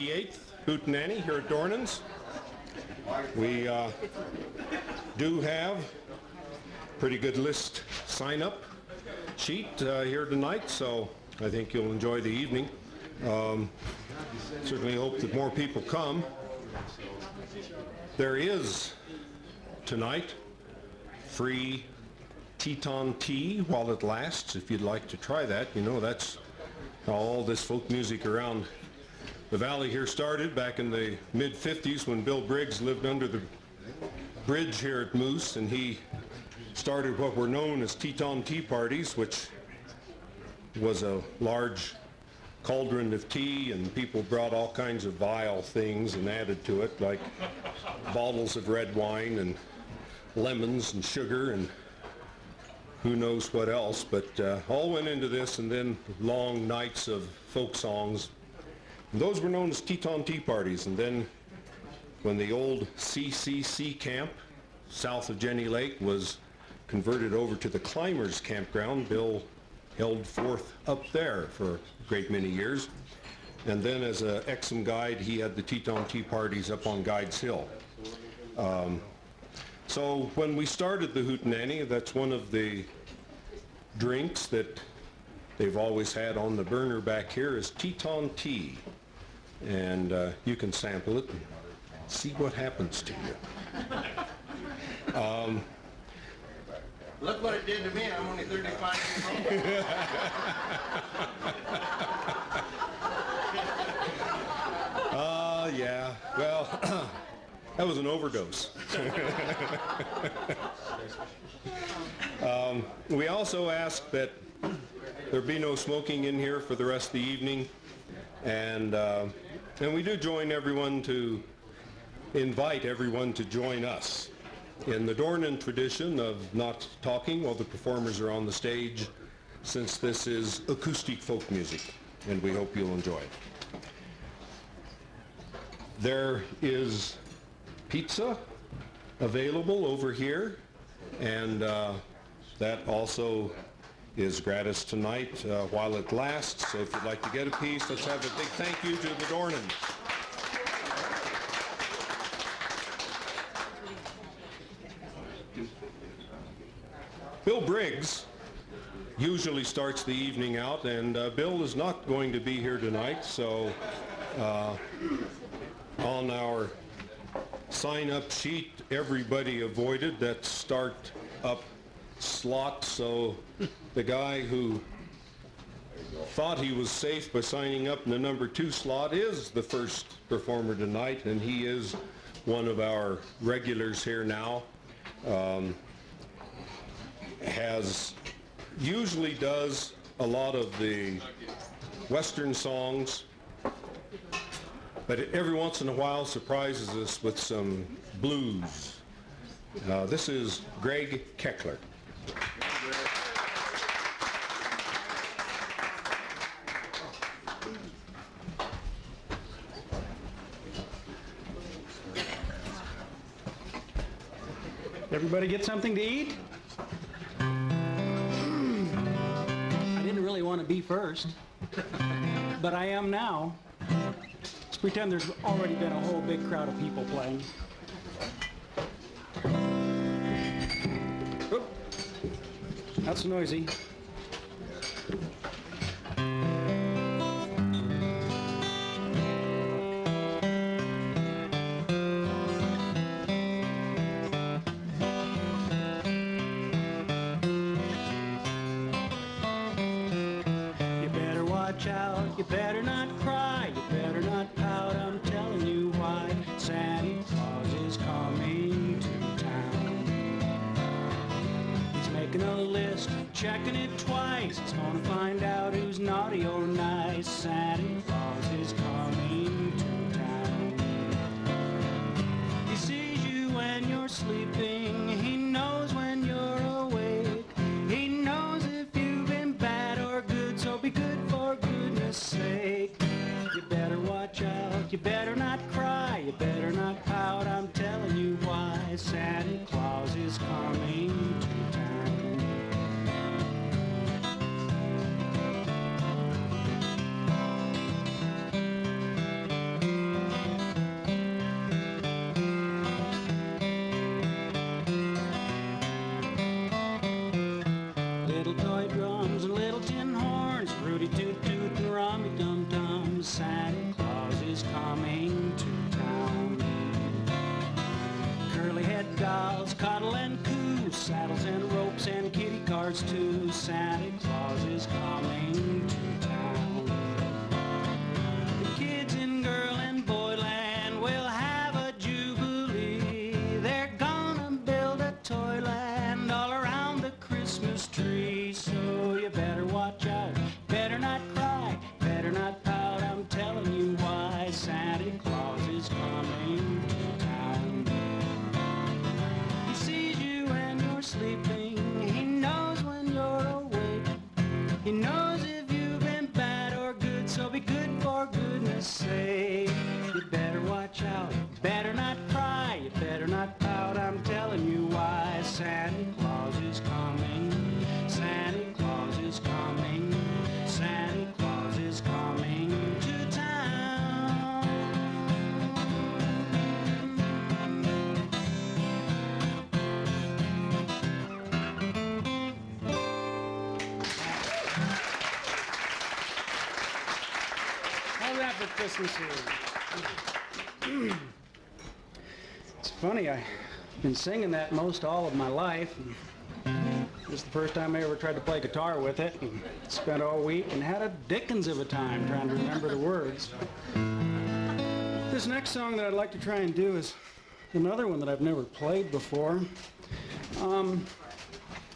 8th Hootenanny here at Dornan's. We do have pretty good list sign-up sheet here tonight, so I think you'll enjoy the evening. Certainly hope that more people come. There is tonight free Teton tea while it lasts, if you'd like to try that. You know, that's how all this folk music around the valley here started back in the mid-50s when Bill Briggs lived under the bridge here at Moose, and he started what were known as Teton tea parties, which was a large cauldron of tea, and people brought all kinds of vile things and added to it, like bottles of red wine and lemons and sugar and who knows what else, but all went into this, and then long nights of folk songs. And those were known as Teton tea parties. And then when the old CCC camp south of Jenny Lake was converted over to the Climbers Campground, Bill held forth up there for a great many years. And then as an Exum guide, he had the Teton tea parties up on Guides Hill. So when we started the Hootenanny, that's one of the drinks that they've always had on the burner back here is Teton tea. And you can sample it and see what happens to you. Look what it did to me. I'm only 35 years old. Yeah. Well, that was an overdose. We also ask that there be no smoking in here for the rest of the evening. And we do invite everyone to join us in the Dornan tradition of not talking while the performers are on the stage, since this is acoustic folk music, and we hope you'll enjoy it. There is pizza available over here, and that also is gratis tonight while it lasts. So if you'd like to get a piece, let's have a big thank you to the Dornans. Bill Briggs usually starts the evening out, and Bill is not going to be here tonight, so on our sign-up sheet, everybody avoided that start-up slot, so the guy who thought he was safe by signing up in the number 2 slot is the first performer tonight, and he is one of our regulars here now. Usually does a lot of the Western songs, but every once in a while surprises us with some blues. This is Greg Keckler. Everybody get something to eat? I didn't really want to be first, but I am now. Let's pretend there's already been a whole big crowd of people playing. Oop. That's noisy. You better not cry, you better not pout, I'm telling you why. Santa Claus is coming to town. He's making a list, checking it twice. He's gonna find out who's naughty or nice. Santa Claus is coming to town. He sees you when you're sleeping, he knows when you're awake. He knows if you've been bad or good, so be good for goodness sake. You better watch out, you better not cry, you better not pout, I'm telling you why. Santa Claus is coming to town. time. Santa Claus is coming to town. Curly-head dolls, coddle and coo, saddles and ropes and kitty cards too. Santa Claus is coming to town. The kids in girl and boy land will have a jubilee. They're gonna build a toyland all around the Christmas tree. So you better watch out, better not cry, better not pout. I'm telling you why. Santa Claus is coming to town. He sees you when you're sleeping. He knows when you're awake. He knows if you've been bad or good, so be good for goodness sake. You better watch out, better not cry, you better not pout. I'm telling you why. Santa Claus is coming. Santa Claus is coming. Santa Claus is coming to town. How's that for Christmas here? It's funny, I've been singing that most all of my life. This is the first time I ever tried to play guitar with it. And spent all week and had a dickens of a time trying to remember the words. This next song that I'd like to try and do is another one that I've never played before.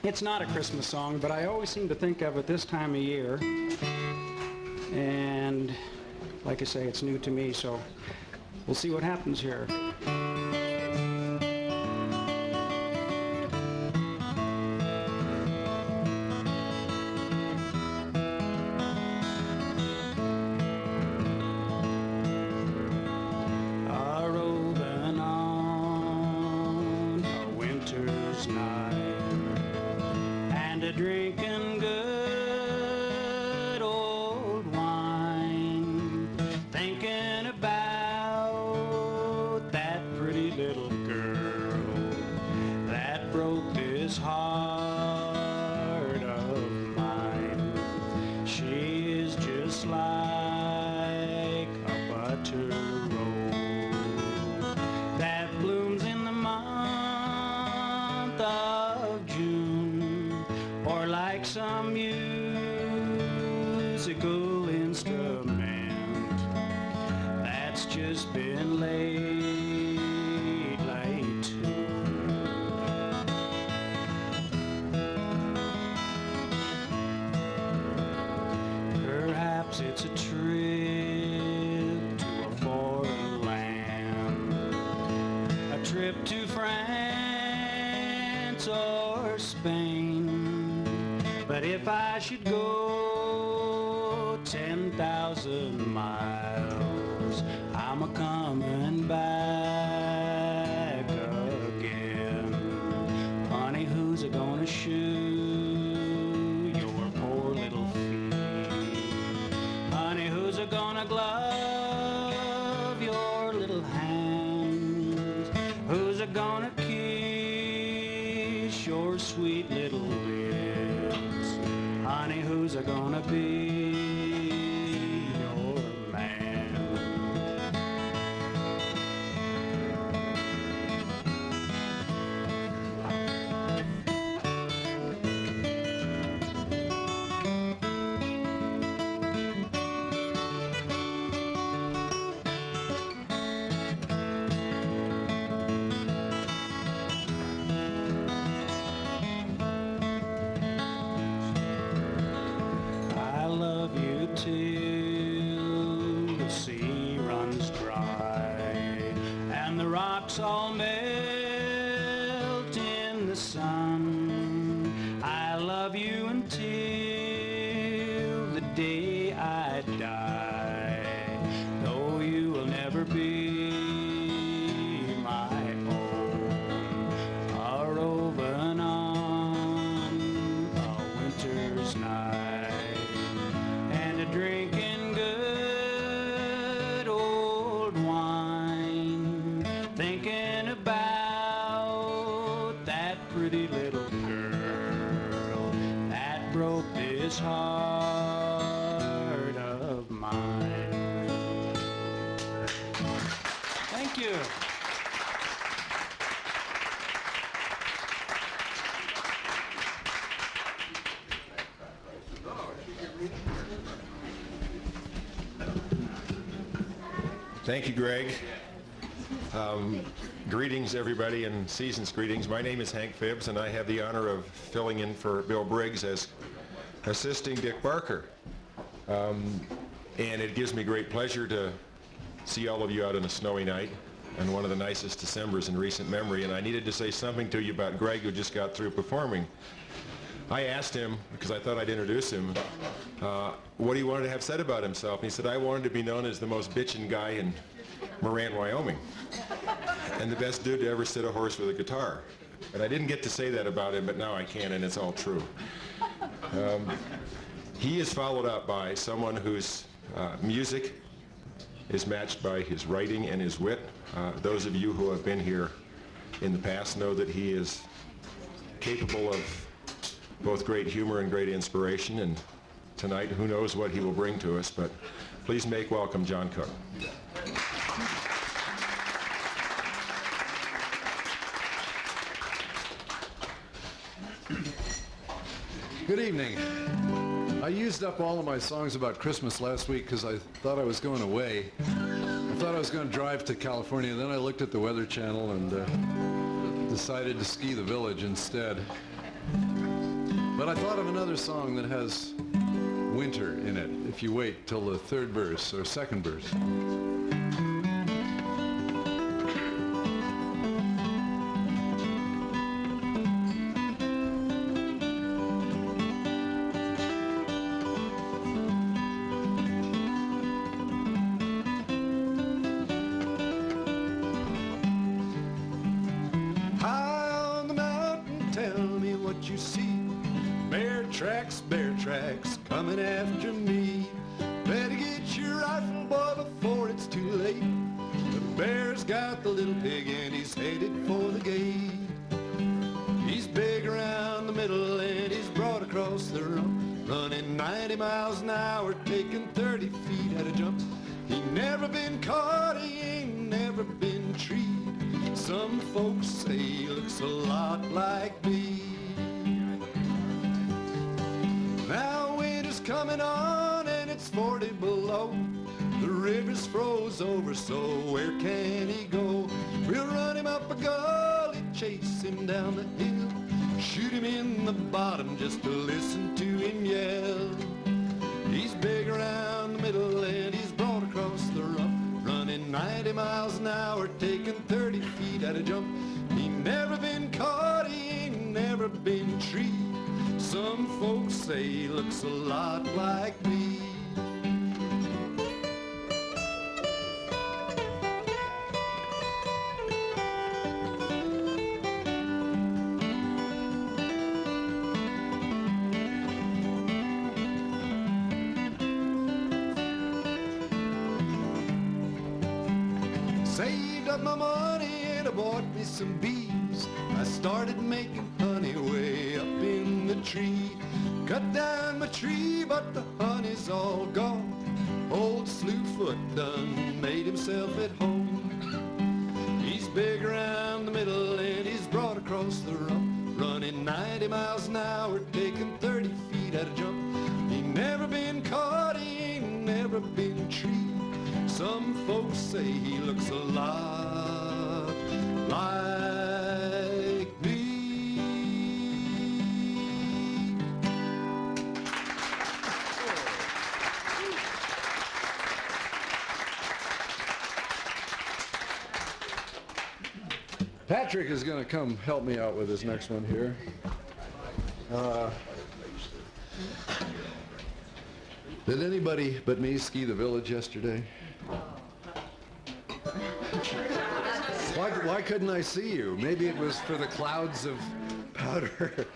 It's not a Christmas song, but I always seem to think of it this time of year. And like I say, it's new to me, so we'll see what happens here. A-roving on a winter's night and a drinking good old wine, thinking about that pretty little girl that broke this heart of mine. She is just like a butter rose that blooms in the month of June, or like some musical instrument that's just been laid tuned. Perhaps it's a trip to a foreign land, a trip to France or Spain. But if I should go 10,000 miles, I'm a-coming back again. Honey, who's a-gonna shoe your poor little feet? Honey, who's a-gonna glove your little hands? Who's a-gonna kiss your sweet little lips? Honey, who's a-gonna be your man? I love you till the sea runs dry and the rocks all melt in the sun. I love you until the day I die, though you will never be my own. A roving on a winter's night and a drinking good old wine, thinking about that pretty little girl that broke this heart of mine. Thank you. Thank you, Greg. Greetings, everybody, and season's greetings. My name is Hank Phibbs, and I have the honor of filling in for Bill Briggs as assisting Dick Barker. And it gives me great pleasure to see all of you out on a snowy night and one of the nicest Decembers in recent memory. And I needed to say something to you about Greg, who just got through performing. I asked him, because I thought I'd introduce him, what he wanted to have said about himself. And he said, I wanted to be known as the most bitchin' guy in Moran, Wyoming, and the best dude to ever sit a horse with a guitar. And I didn't get to say that about him, but now I can, and it's all true. He is followed up by someone whose music is matched by his writing and his wit. Those of you who have been here in the past know that he is capable of both great humor and great inspiration, and tonight, who knows what he will bring to us, but please make welcome John Cook. Good evening. I used up all of my songs about Christmas last week because I thought I was going away. I thought I was going to drive to California, then I looked at the Weather Channel and decided to ski the village instead. But I thought of another song that has winter in it, if you wait till the third verse or second verse. Bear tracks coming after me. Better get your rifle, boy, before it's too late. The bear's got the little pig and he's headed for the gate. He's big around the middle and he's broad across the rump, running 90 miles an hour, taking 30 feet at a jump. He never been caught, he ain't never been treed. Some folks say he looks a lot like me. Now winter's coming on and it's 40 below. The river's froze over, so where can he go? We'll run him up a gully, chase him down the hill, shoot him in the bottom just to listen to him yell. He's big around the middle and he's broad across the rump, running 90 miles an hour, taking 30 feet at a jump. He never been caught, he ain't never been treed. Some folks say he looks a lot like me. Saved up my money and I bought me some bees. I started making honey way up in the tree. Cut down my tree, but the honey's all gone. Old Slewfoot done made himself at home. He's big around the middle and he's broad across the rump, running 90 miles an hour, taking 30 feet at a jump. He never been caught, he ain't never been treed. Some folks say he looks a lot like me. Patrick is going to come help me out with this next one here. Did anybody but me ski the village yesterday? Why couldn't I see you? Maybe it was for the clouds of powder.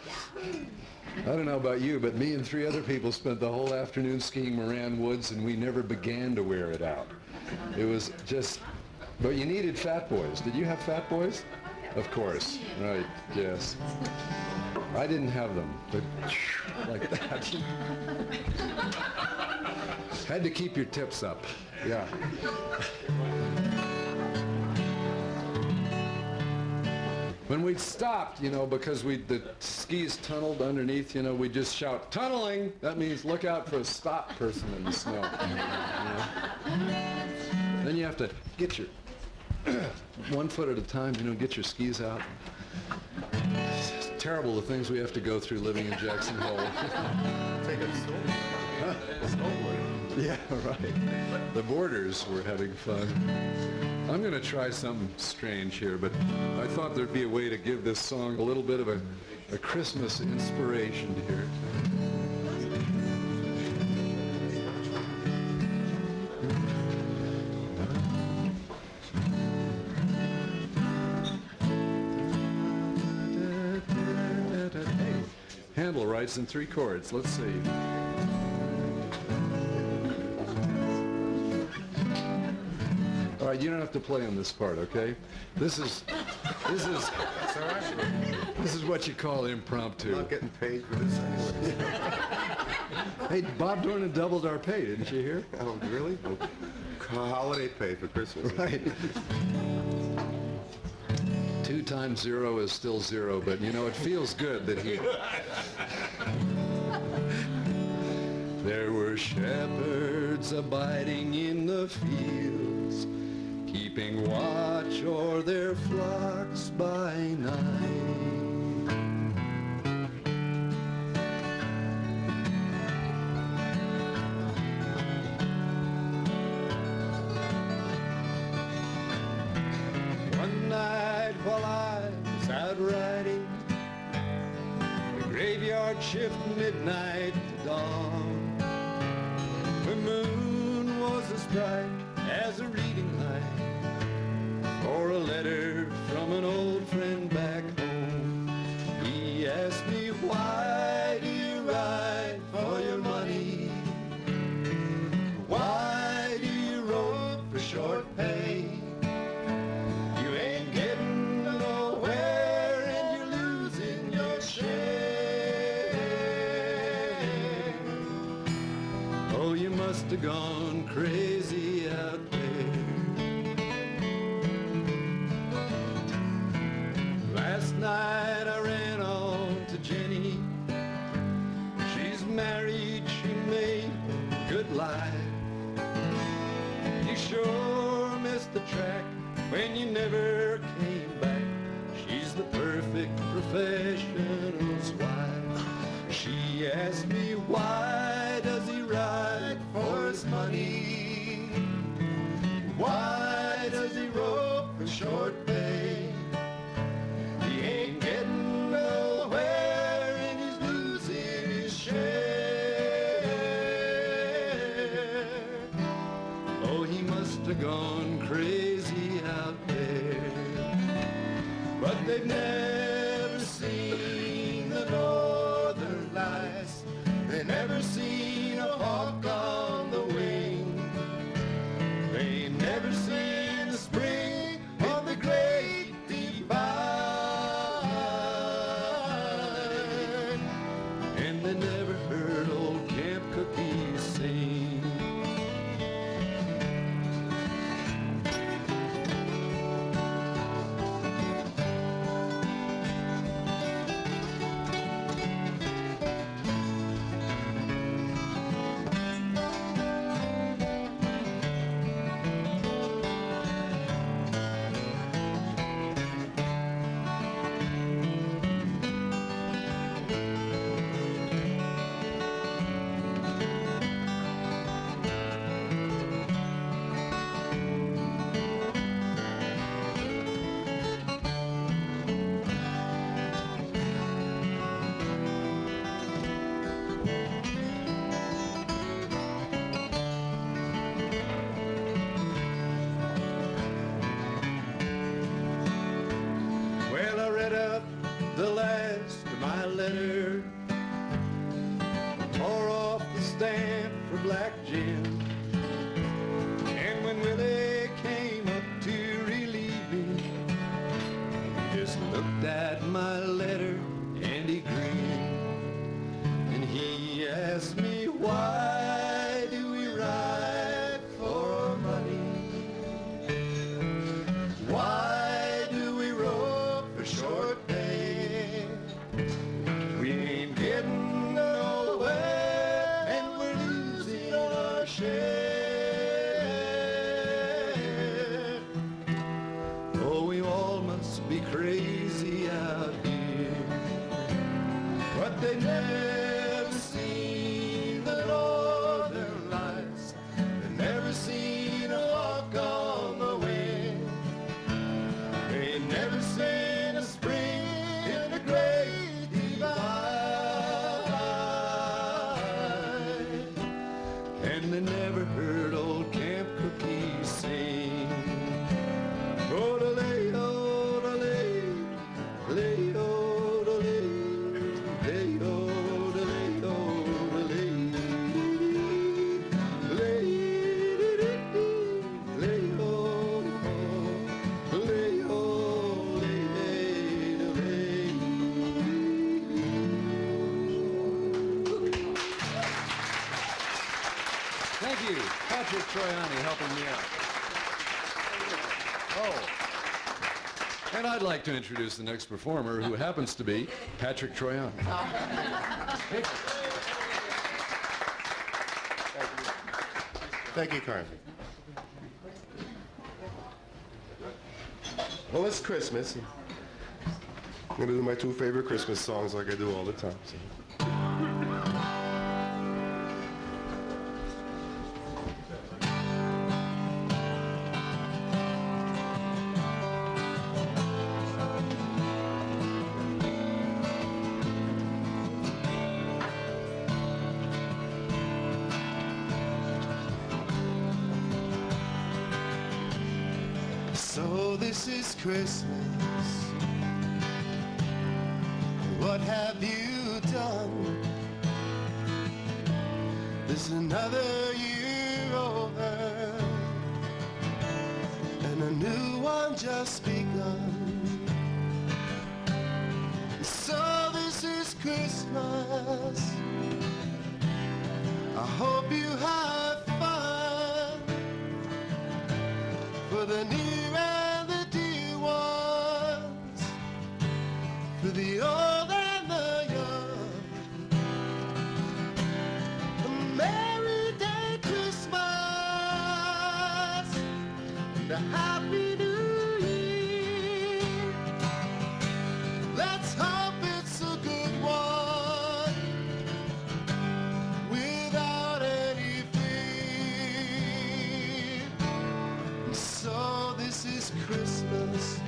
I don't know about you, but me and 3 other people spent the whole afternoon skiing Moran Woods, and we never began to wear it out. It was just, but you needed fat boys. Did you have fat boys? Of course, right, yes. I didn't have them, but like that. Had to keep your tips up, yeah. when we stopped, you know, because the skis tunneled underneath, you know, we just shout, tunneling! That means look out for a stop person in the snow. You know? Then you have to get your, 1 foot at a time, you know, get your skis out. It's terrible the things we have to go through living in Jackson Hole. Take a snowboard. Yeah, right. The boarders were having fun. I'm going to try something strange here, but I thought there'd be a way to give this song a little bit of a Christmas inspiration here. Hey, Handel writes in 3 chords. Let's see. All right, you don't have to play on this part, okay? This is what you call impromptu. I'm not getting paid for this anyway. Hey, Bob Dornan doubled our pay, didn't you hear? Oh, really? Holiday pay for Christmas. Right. 2 times 0 is still 0, but you know, it feels good that he... There were shepherds abiding in the fields, keeping watch o'er their flocks by night. One night while I was out riding, the graveyard shift midnight to dawn, the moon was as bright as a reading light for a letter from an old friend back home. He asked me, why do you write for your money? Why do you rope for short pay? You ain't getting nowhere and you're losing your share. Oh, you must have gone crazy out there. Last night I ran on to Jenny. She's married, she made a good life. You sure missed the track when you never came back. She's the perfect professional's wife. She asked me, why does he ride for his money? Why does he rope for short pay? He ain't getting nowhere and he's losing his share. Oh, he must have gone crazy out there. But they've never seen the northern lights. They've never seen a hawk on the wing. They've never seen the spring of the great divide. And they never heard old Camp Cookie sing. Troiani helping me out. Oh, and I'd like to introduce the next performer, who happens to be Patrick Troiani. Thank you, Carmen. Well, it's Christmas. I'm going to do my two favorite Christmas songs like I do all the time. So this is Christmas. What have you done? There's another year over and a new one just begun. So this is Christmas. I hope you have fun for the near and the dear ones, for the old and the young. A merry day Christmas and a happy new year. Let's hope it's a good one without any fear. So this is Christmas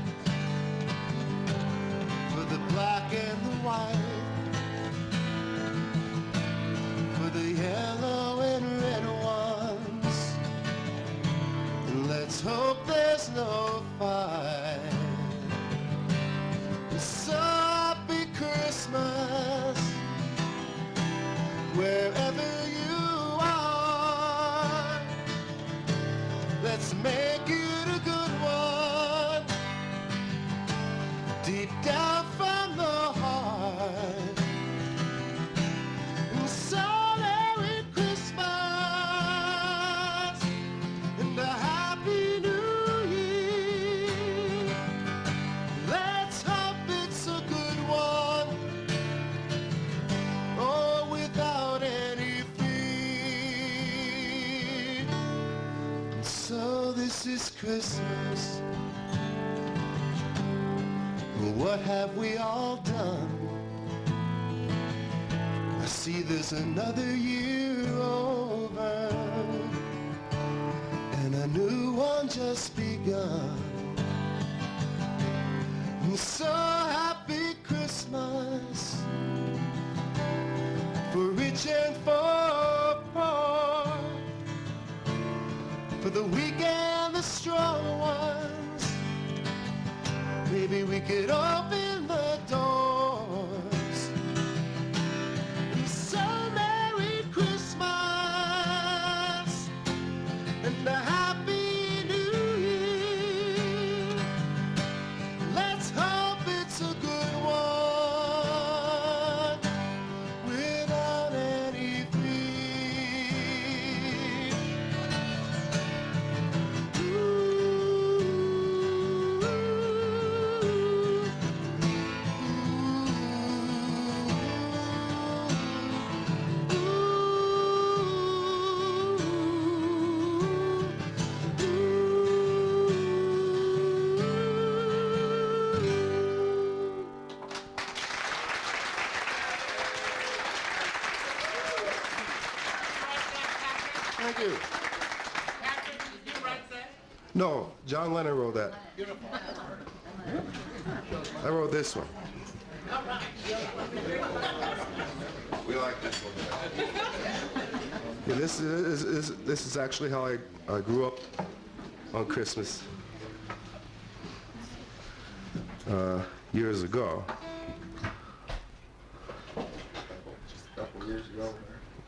for the black and the white, for the yellow and red ones, and let's hope there's no fight. So happy Christmas wherever you are. Let's make it a good one, deep down from the heart. And so Merry Christmas and a Happy New Year. Let's hope it's a good one, oh, without any fear. So this is Christmas. What have we all done? I see there's another year over and a new one just begun. And so happy Christmas for rich and for poor, for the weak and the strong ones. Maybe we could open the doors. And so Merry Christmas and a Happy New Year. Let's hope it's a good one without any fear. Thank you. Patrick, did you write that? No, John Lennon wrote that. I wrote this one. We like this one. Yeah, this is actually how I grew up on Christmas years ago.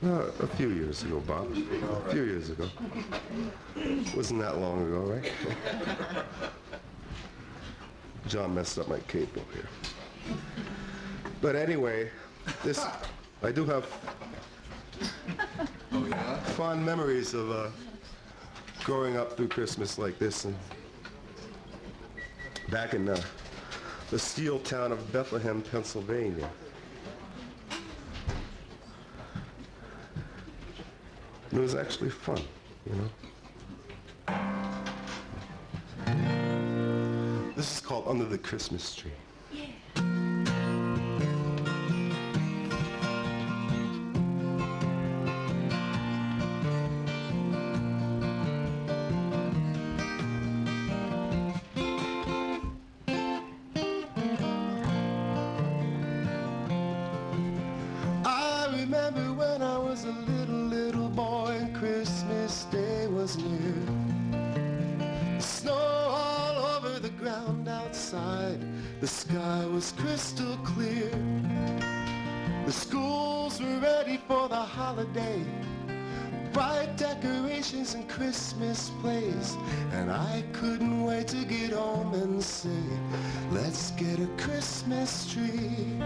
A few years ago, Bob. A few years ago. Wasn't that long ago, right? John messed up my cape over here. But anyway, I do have fond memories of growing up through Christmas like this, and back in the steel town of Bethlehem, Pennsylvania. And it was actually fun, you know. This is called Under the Christmas Tree. The sky was crystal clear. The schools were ready for the holiday. Bright decorations and Christmas plays. And I couldn't wait to get home and say, let's get a Christmas tree.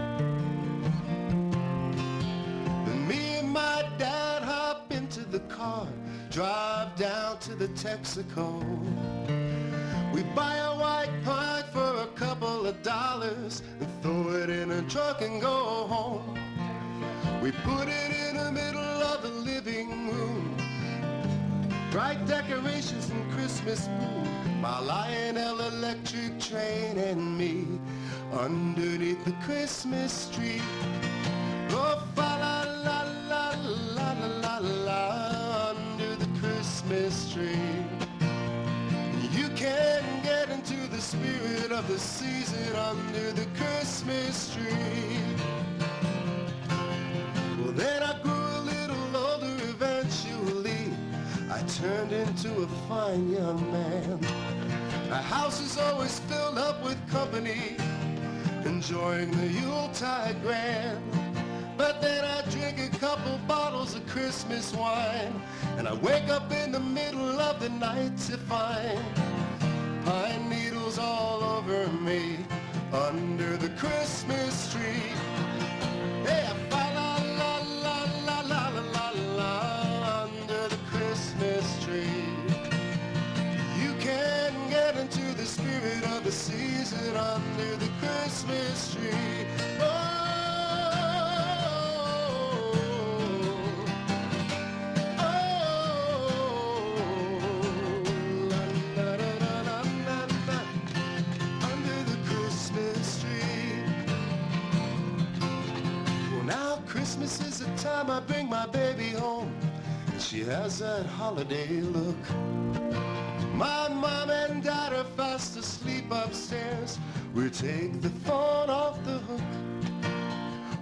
Then me and my dad hop into the car, drive down to the Texaco. We buy a white pine for a couple of dollars and throw it in a truck and go home. We put it in the middle of the living room. Bright decorations and Christmas moon. My Lionel electric train and me underneath the Christmas tree. Oh, fa la la la la la la la under the Christmas tree. You can get into the spirit of the season under the Christmas tree. Well, then I grew a little older eventually. I turned into a fine young man. My house is always filled up with company, enjoying the Yuletide grand. But then I drink a couple bottles of Christmas wine, and I wake up in the middle of the night to find pine needles all over me under the Christmas tree. Hey, fa la la la la la la la under the Christmas tree. You can get into the spirit of the season under the Christmas tree. Oh, Christmas is the time I bring my baby home, and she has that holiday look. My mom and dad are fast asleep upstairs. We take the phone off the hook.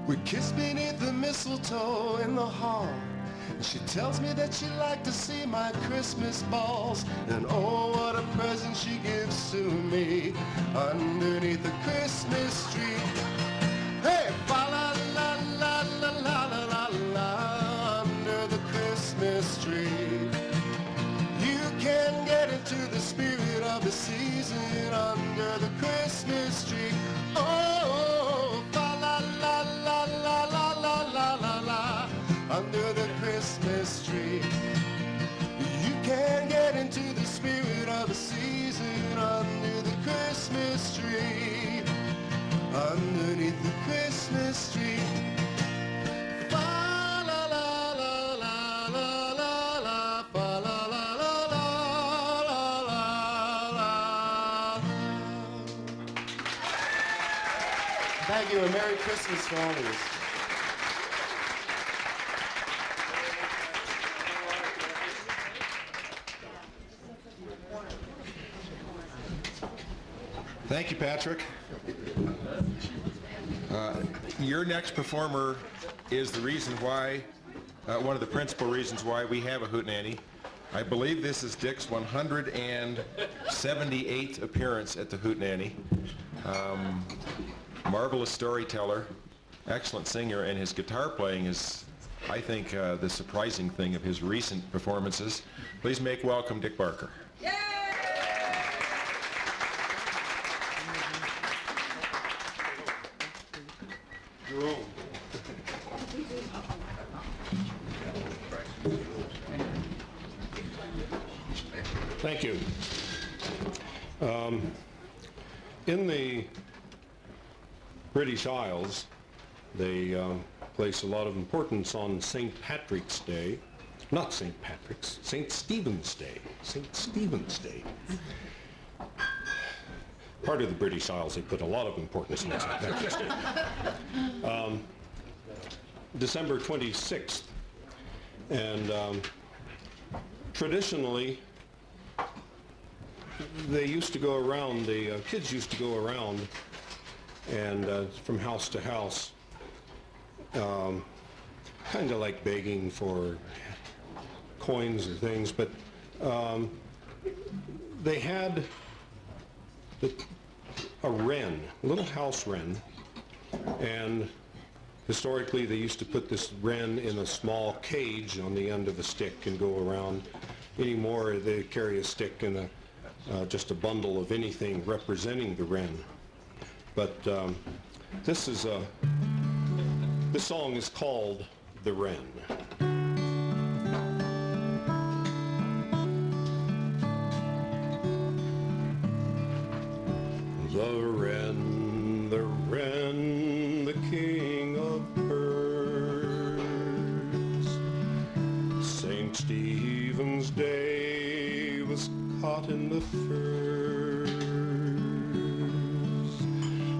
We kiss beneath the mistletoe in the hall, and she tells me that she'd like to see my Christmas balls. And oh, what a present she gives to me underneath the Christmas tree. Hey, fa la la la la la la la under the Christmas tree. You can get into the spirit of the season under the Christmas tree. Oh, fa la la la la la la la la la under the Christmas tree. You can get into the spirit of the season under the Christmas tree. Underneath the Christmas tree. Fa la la la la la la la, fa la la la la la la la. Thank you, and Merry Christmas to all of us. Thank you, Patrick. Your next performer is the reason why, one of the principal reasons why we have a Hootenanny. I believe this is Dick's 178th appearance at the Hootenanny. Marvelous storyteller, excellent singer, and his guitar playing is, I think, the surprising thing of his recent performances. Please make welcome Dick Barker. Jerome. Thank you. In the British Isles, they place a lot of importance on St. Patrick's Day. Not St. Patrick's, St. Stephen's Day. St. Stephen's Day. Part of the British Isles, they put a lot of importance on St. Patrick's Day. December 26th. And traditionally, they used to go around, the kids used to go around and from house to house, kind of like begging for coins or things, but they had a wren, a little house wren, and historically they used to put this wren in a small cage on the end of a stick and go around. Anymore they carry a stick and just a bundle of anything representing the wren. But this song is called The Wren. The wren, the king of birds. St. Stephen's Day was caught in the furs.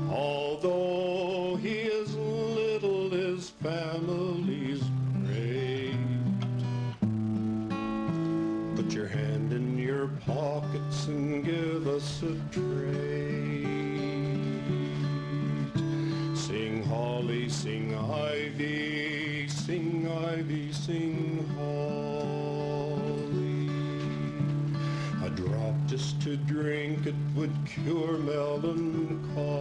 Although he is little, his family's great. Put your hand in your pockets and give us a treat. Sing holly, sing ivy, sing ivy, sing holly. A drop just to drink, it would cure melancholy.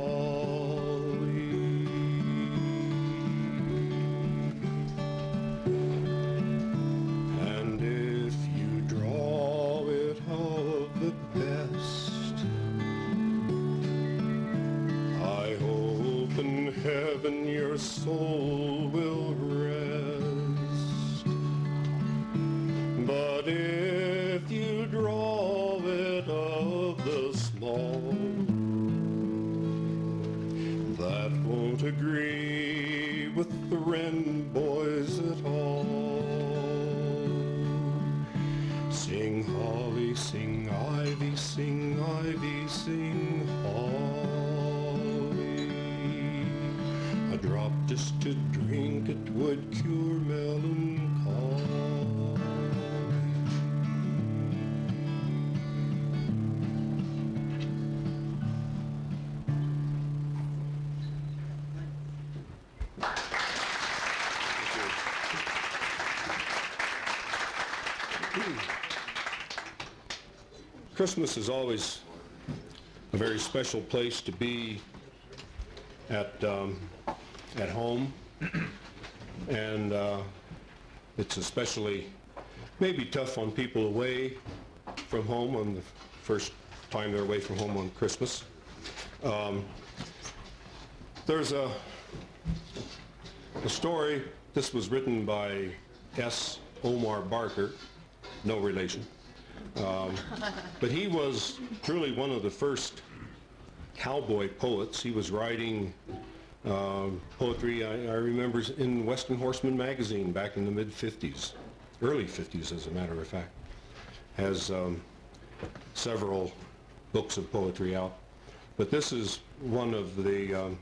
And if you draw it of the best, I hope in heaven your soul will rest. But if you draw it of the small, that won't agree with the wren boys at all. Sing holly, sing ivy, sing ivy, sing holly. A drop just to drink, it would cure melancholy. Christmas is always a very special place to be at home, and it's especially maybe tough on people away from home on the first time they're away from home on Christmas. There's a story. This was written by S. Omar Barker, no relation. But he was truly one of the first cowboy poets. He was writing poetry, I remember, in Western Horseman magazine back in the mid-50s, early 50s as a matter of fact. Has several books of poetry out. But this is one of the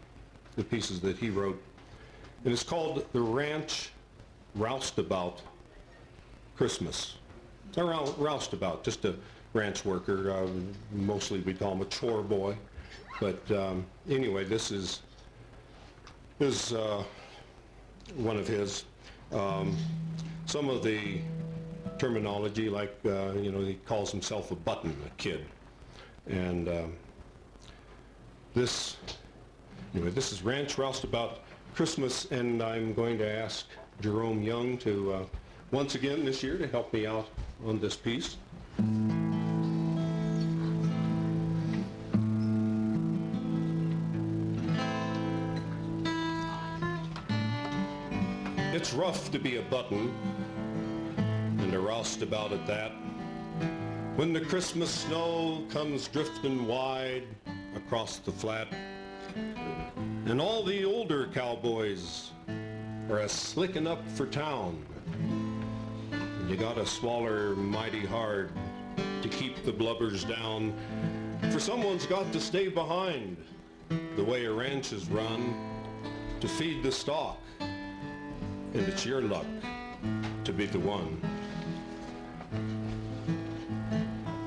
pieces that he wrote. And it's called The Ranch Roustabout Christmas. It's a roustabout, just a ranch worker. Mostly we call him a chore boy. But anyway, this is one of his. Some of the terminology, like, he calls himself a button, a kid. And this is Ranch Roustabout Christmas, and I'm going to ask Jerome Young to, once again this year, to help me out on this piece. It's rough to be a button, and a roustabout at that, when the Christmas snow comes drifting wide across the flat, and all the older cowboys are a-slicking up for town, and you gotta swaller mighty hard to keep the blubbers down, for someone's got to stay behind the way a ranch is run to feed the stock, and it's your luck to be the one.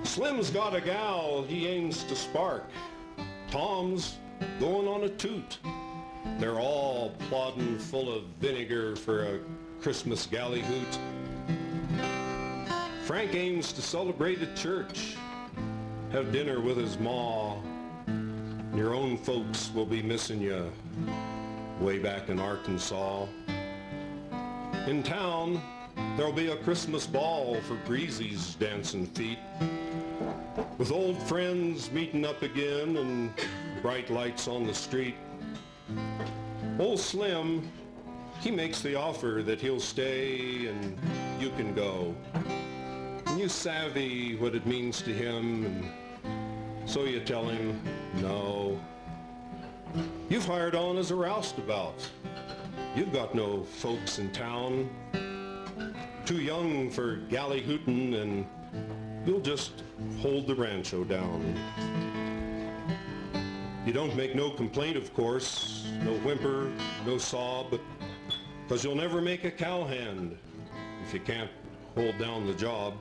Slim's got a gal he aims to spark. Tom's going on a toot. They're all plodding full of vinegar for a Christmas galley hoot. Frank aims to celebrate at church, have dinner with his ma. Your own folks will be missing you way back in Arkansas. In town, there'll be a Christmas ball for Breezy's dancing feet, with old friends meeting up again and bright lights on the street. Old Slim, he makes the offer that he'll stay and you can go. And you savvy what it means to him, and so you tell him no. You've hired on as a roustabout. You've got no folks in town. Too young for galley hootin', and you'll just hold the rancho down. You don't make no complaint, of course, no whimper, no sob, 'cause you'll never make a cowhand if you can't hold down the job.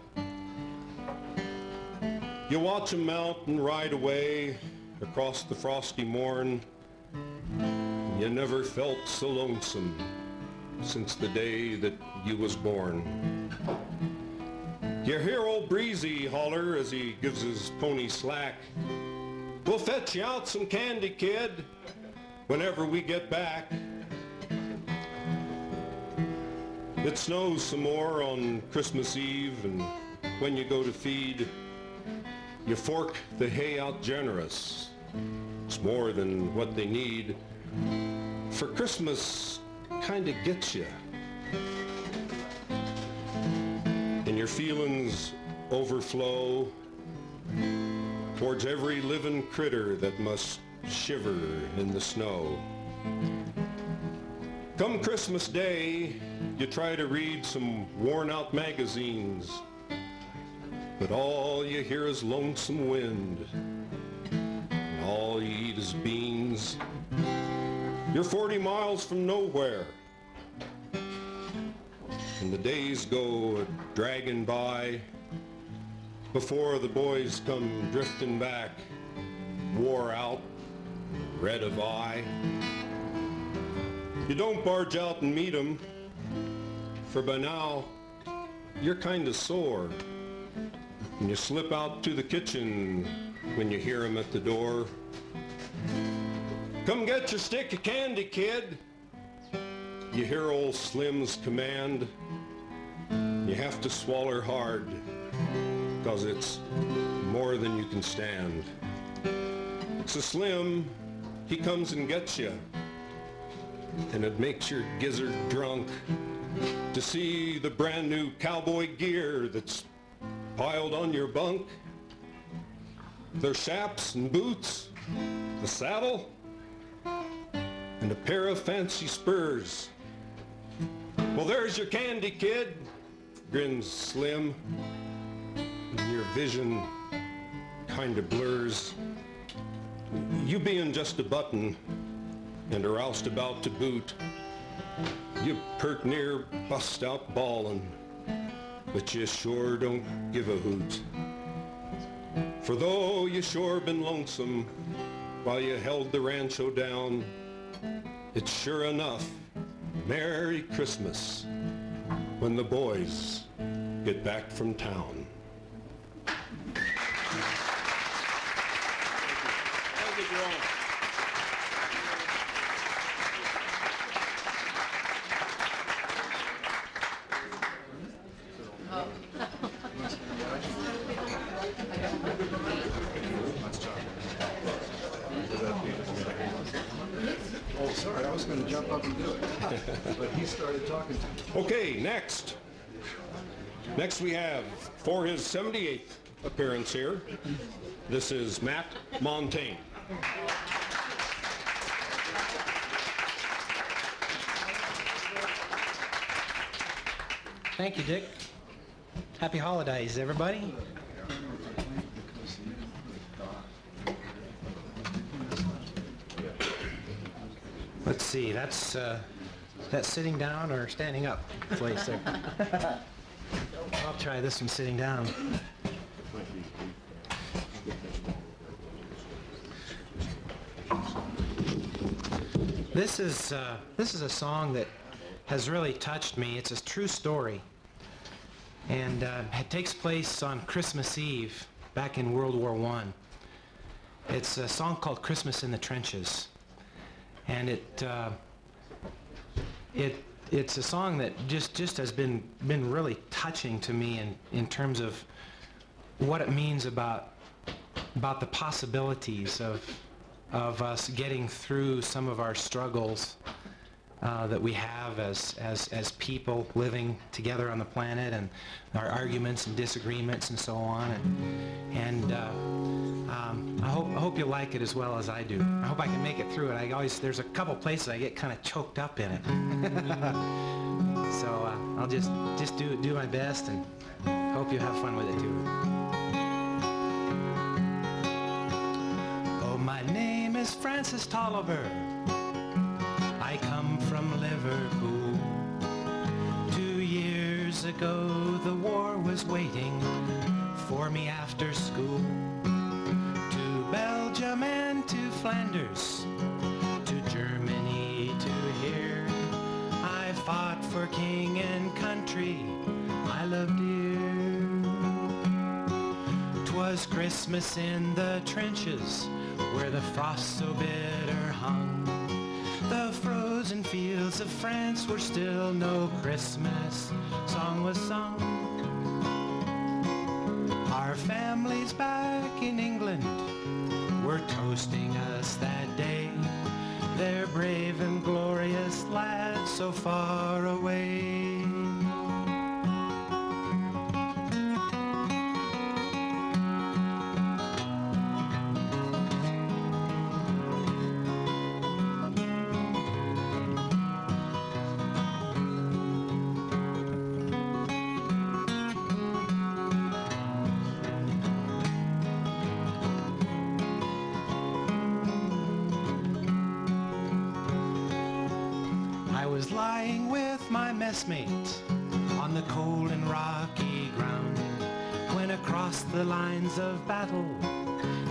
You watch 'em mount and ride away across the frosty morn. You never felt so lonesome since the day that you was born. You hear old Breezy holler as he gives his pony slack. We'll fetch you out some candy, kid, whenever we get back. It snows some more on Christmas Eve, and when you go to feed, you fork the hay out generous. It's more than what they need, for Christmas kinda gets you. And your feelings overflow towards every living critter that must shiver in the snow. Come Christmas Day, you try to read some worn-out magazines, but all you hear is lonesome wind, and all you eat is beans. You're 40 miles from nowhere, and the days go dragging by before the boys come drifting back, wore out, red of eye. You don't barge out and meet 'em, for by now you're kind of sore, and you slip out to the kitchen when you hear 'em at the door. Come get your stick of candy, kid. You hear old Slim's command. You have to swaller hard, 'cause it's more than you can stand. So Slim, he comes and gets you, and it makes your gizzard drunk to see the brand new cowboy gear that's piled on your bunk. Their chaps and boots, a saddle, and a pair of fancy spurs. Well, there's your candy, kid, grins Slim, and your vision kind of blurs. You being just a button and a roustabout to boot, you pert near bust out bawlin', but you sure don't give a hoot. For though you sure been lonesome while you held the rancho down, it's sure enough Merry Christmas when the boys get back from town. Thank you, Jerome. Oh, sorry, I was going to jump up and do it, but he started talking to me. Okay, next we have, for his 78th appearance here. This is Matt Montaigne. Thank you, Dick. Happy holidays, everybody. Let's see, that's sitting down or standing up place there. I'll try this one sitting down. This is a song that has really touched me. It's a true story, and it takes place on Christmas Eve back in World War I. It's a song called "Christmas in the Trenches," and it's a song that just has been really touching to me in terms of what it means about the possibilities of us getting through some of our struggles that we have as people living together on the planet, and our arguments and disagreements and so on. I hope you like it as well as I do. I hope I can make it through it. There's a couple places I get kind of choked up in it. So I'll just do my best, and hope you have fun with it too. Oh, my name is Francis Tolliver. I come from Liverpool. 2 years ago the war was waiting for me after school. To Belgium and to Flanders, to Germany, to here, I fought for king and country I loved dear. 'Twas Christmas in the trenches where the frost so bitter hung. The frozen fields of France were still, no Christmas song was sung. Our families back in England were toasting us that day. They're brave and glorious lads so far away. Lying with my messmate on the cold and rocky ground, when across the lines of battle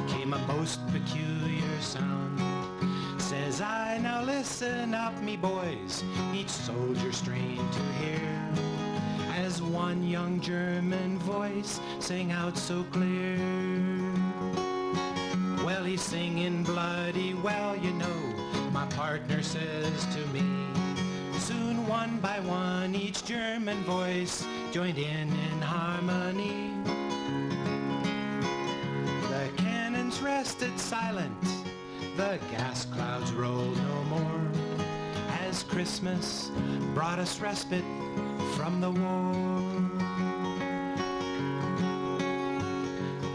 came a most peculiar sound. Says I, now listen up me boys, each soldier strained to hear, as one young German voice sang out so clear. Well, he's singing bloody well, you know, my partner says to me. Soon one by one each German voice joined in harmony. The cannons rested silent, the gas clouds rolled no more, as Christmas brought us respite from the war.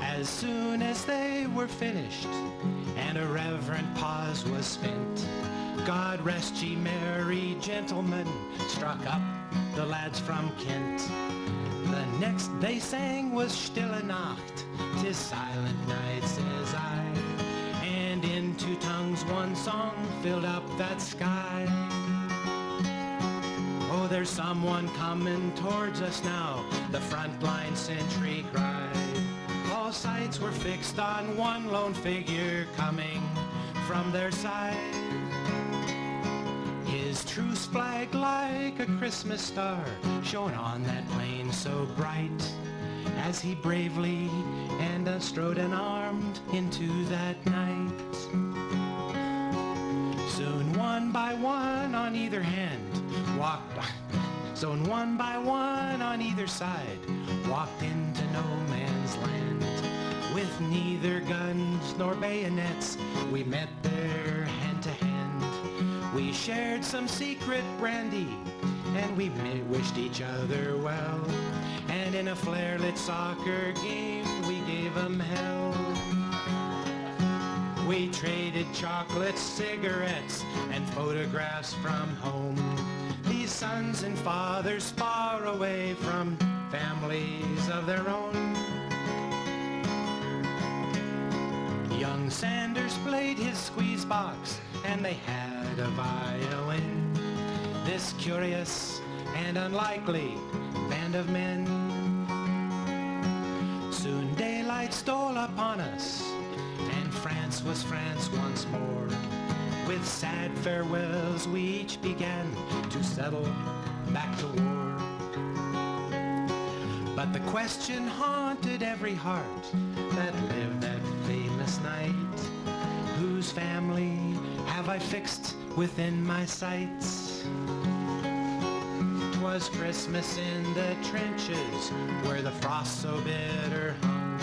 As soon as they were finished and a reverent pause was spent, God rest ye merry gentlemen, struck up the lads from Kent. The next they sang was Stille Nacht, 'tis silent night, says I, and in two tongues one song filled up that sky. Oh, there's someone coming towards us now, the frontline sentry cried. All sights were fixed on one lone figure coming from their side. His truce flag like a Christmas star shone on that plain so bright, as he bravely and strode unarmed into that night. Soon one by one on either hand walked, soon one by one on either side walked into no man's land. With neither guns nor bayonets we met there hand to hand. We shared some secret brandy, and we wished each other well. And in a flare-lit soccer game, we gave him hell. We traded chocolates, cigarettes, and photographs from home. These sons and fathers far away from families of their own. Young Sanders played his squeeze box, and they had a violin. This curious and unlikely band of men. Soon daylight stole upon us, and France was France once more. With sad farewells we each began to settle back to war. But the question haunted every heart that lived that famous night. Whose family have I fixed within my sights? 'Twas Christmas in the trenches where the frost so bitter hung.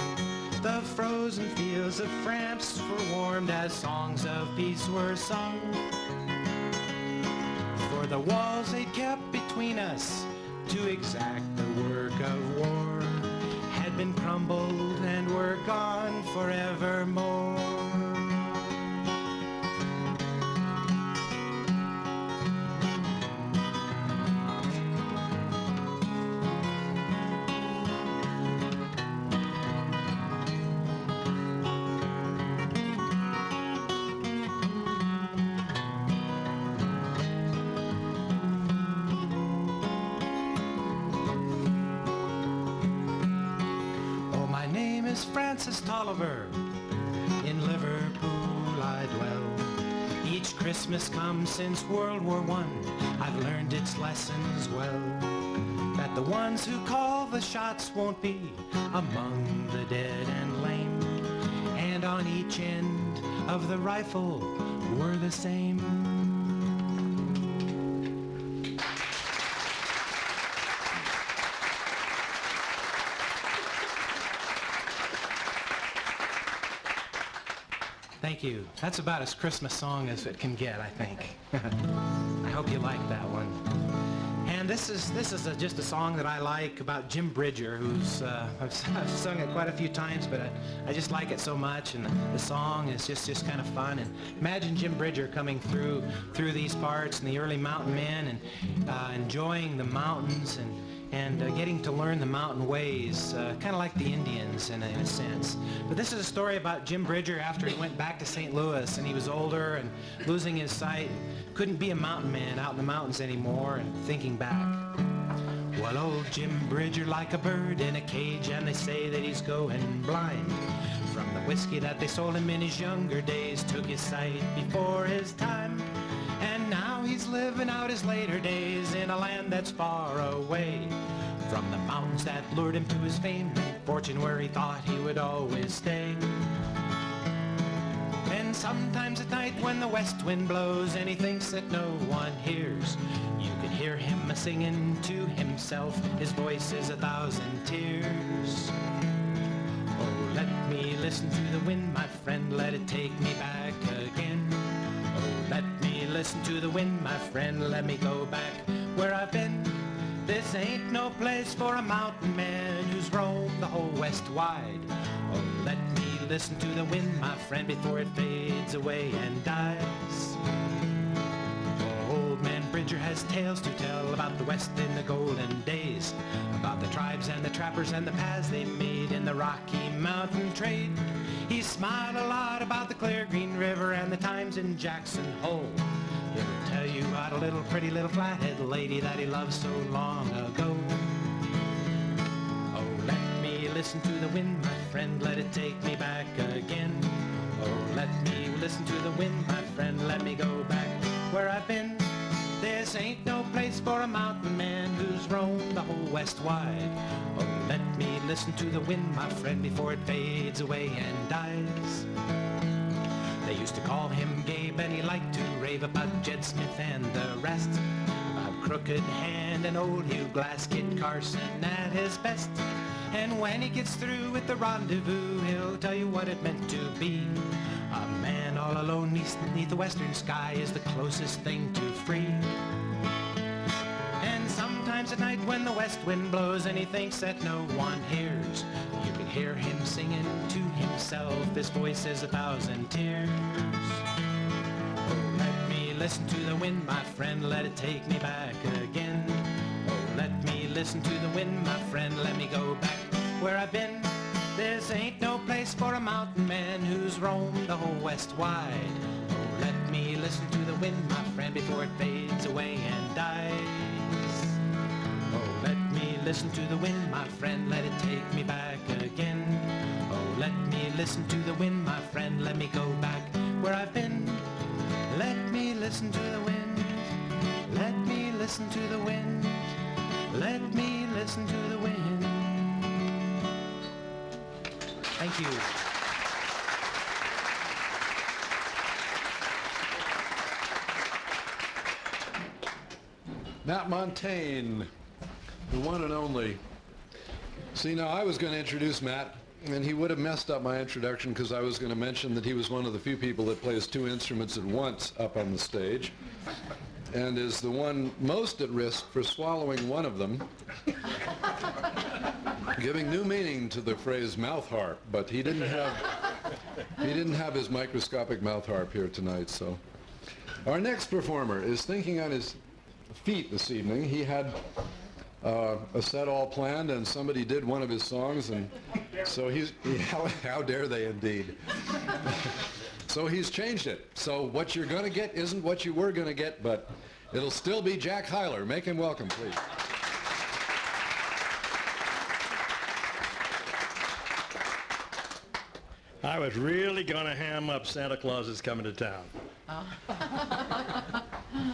The frozen fields of France were warmed as songs of peace were sung. For the walls they kept between us to exact the work of war had been crumbled and were gone forevermore. Francis Tolliver, in Liverpool I dwell. Each Christmas come since World War I, I've learned its lessons well. That the ones who call the shots won't be among the dead and lame, and on each end of the rifle were the same. Thank you. That's about as Christmas song as it can get, I think. I hope you like that one. And this is just a song that I like about Jim Bridger, who's I've sung it quite a few times, but I just like it so much, and the song is just kind of fun. And imagine Jim Bridger coming through these parts and the early mountain men, and enjoying the mountains and getting to learn the mountain ways, kind of like the Indians in a sense. But this is a story about Jim Bridger after he went back to St. Louis, and he was older and losing his sight, couldn't be a mountain man out in the mountains anymore, and thinking back. Well, old Jim Bridger like a bird in a cage, and they say that he's going blind. From the whiskey that they sold him in his younger days, took his sight before his time. And now he's living out his later days in a land that's far away from the mountains that lured him to his fame and fortune, where he thought he would always stay. And sometimes at night when the west wind blows and he thinks that no one hears, you can hear him singing to himself. His voice is 1,000 tears. Oh, let me listen to the wind, my friend, let it take me back again. Oh, let me listen to the wind, my friend, let me go back where I've been. This ain't no place for a mountain man who's roamed the whole west wide. Oh, let me listen to the wind, my friend, before it fades away and dies. Oh, old man Bridger has tales to tell about the west in the golden days, about the tribes and the trappers and the paths they made in the Rocky Mountain trade. He smiled a lot about the clear green river and the times in Jackson Hole. He'll tell you about a little pretty little flathead lady that he loved so long ago. Oh, let me listen to the wind, my friend, let it take me back again. Oh, let me listen to the wind, my friend, let me go back where I've been. This ain't no place for a mountain man who's roamed the whole west wide. Oh, let me listen to the wind, my friend, before it fades away and dies. They used to call him Gabe, and he liked to rave about Jed Smith and the rest, about Crooked Hand and old Hugh Glass, Kid Carson at his best. And when he gets through with the rendezvous, he'll tell you what it meant to be a man all alone neath the western sky is the closest thing to free. And sometimes at night when the west wind blows and he thinks that no one hears. You can hear him singing to himself, his voice is 1,000 tears. Oh, let me listen to the wind, my friend, let it take me back again. Oh, let me listen to the wind, my friend, let me go back where I've been. This ain't no place for a mountain man who's roamed the whole west wide. Oh, let me listen to the wind, my friend, before it fades away and dies. Oh, let me listen to the wind, my friend, let it take me back again. Oh, let me listen to the wind, my friend, let me go back where I've been. Let me listen to the wind, let me listen to the wind, let me listen to the wind. Thank you. Matt Montaigne, the one and only. See, now I was going to introduce Matt, and he would have messed up my introduction because I was going to mention that he was one of the few people that plays 2 instruments at once up on the stage, and is the one most at risk for swallowing one of them, giving new meaning to the phrase mouth harp. But he didn't have his microscopic mouth harp here tonight. So our next performer is thinking on his feet this evening. He had a set all planned, and somebody did one of his songs, and so how dare they indeed. So he's changed it. So what you're going to get isn't what you were going to get, but it'll still be Jack Hyler. Make him welcome, please. I was really going to ham up Santa Claus is Coming to Town.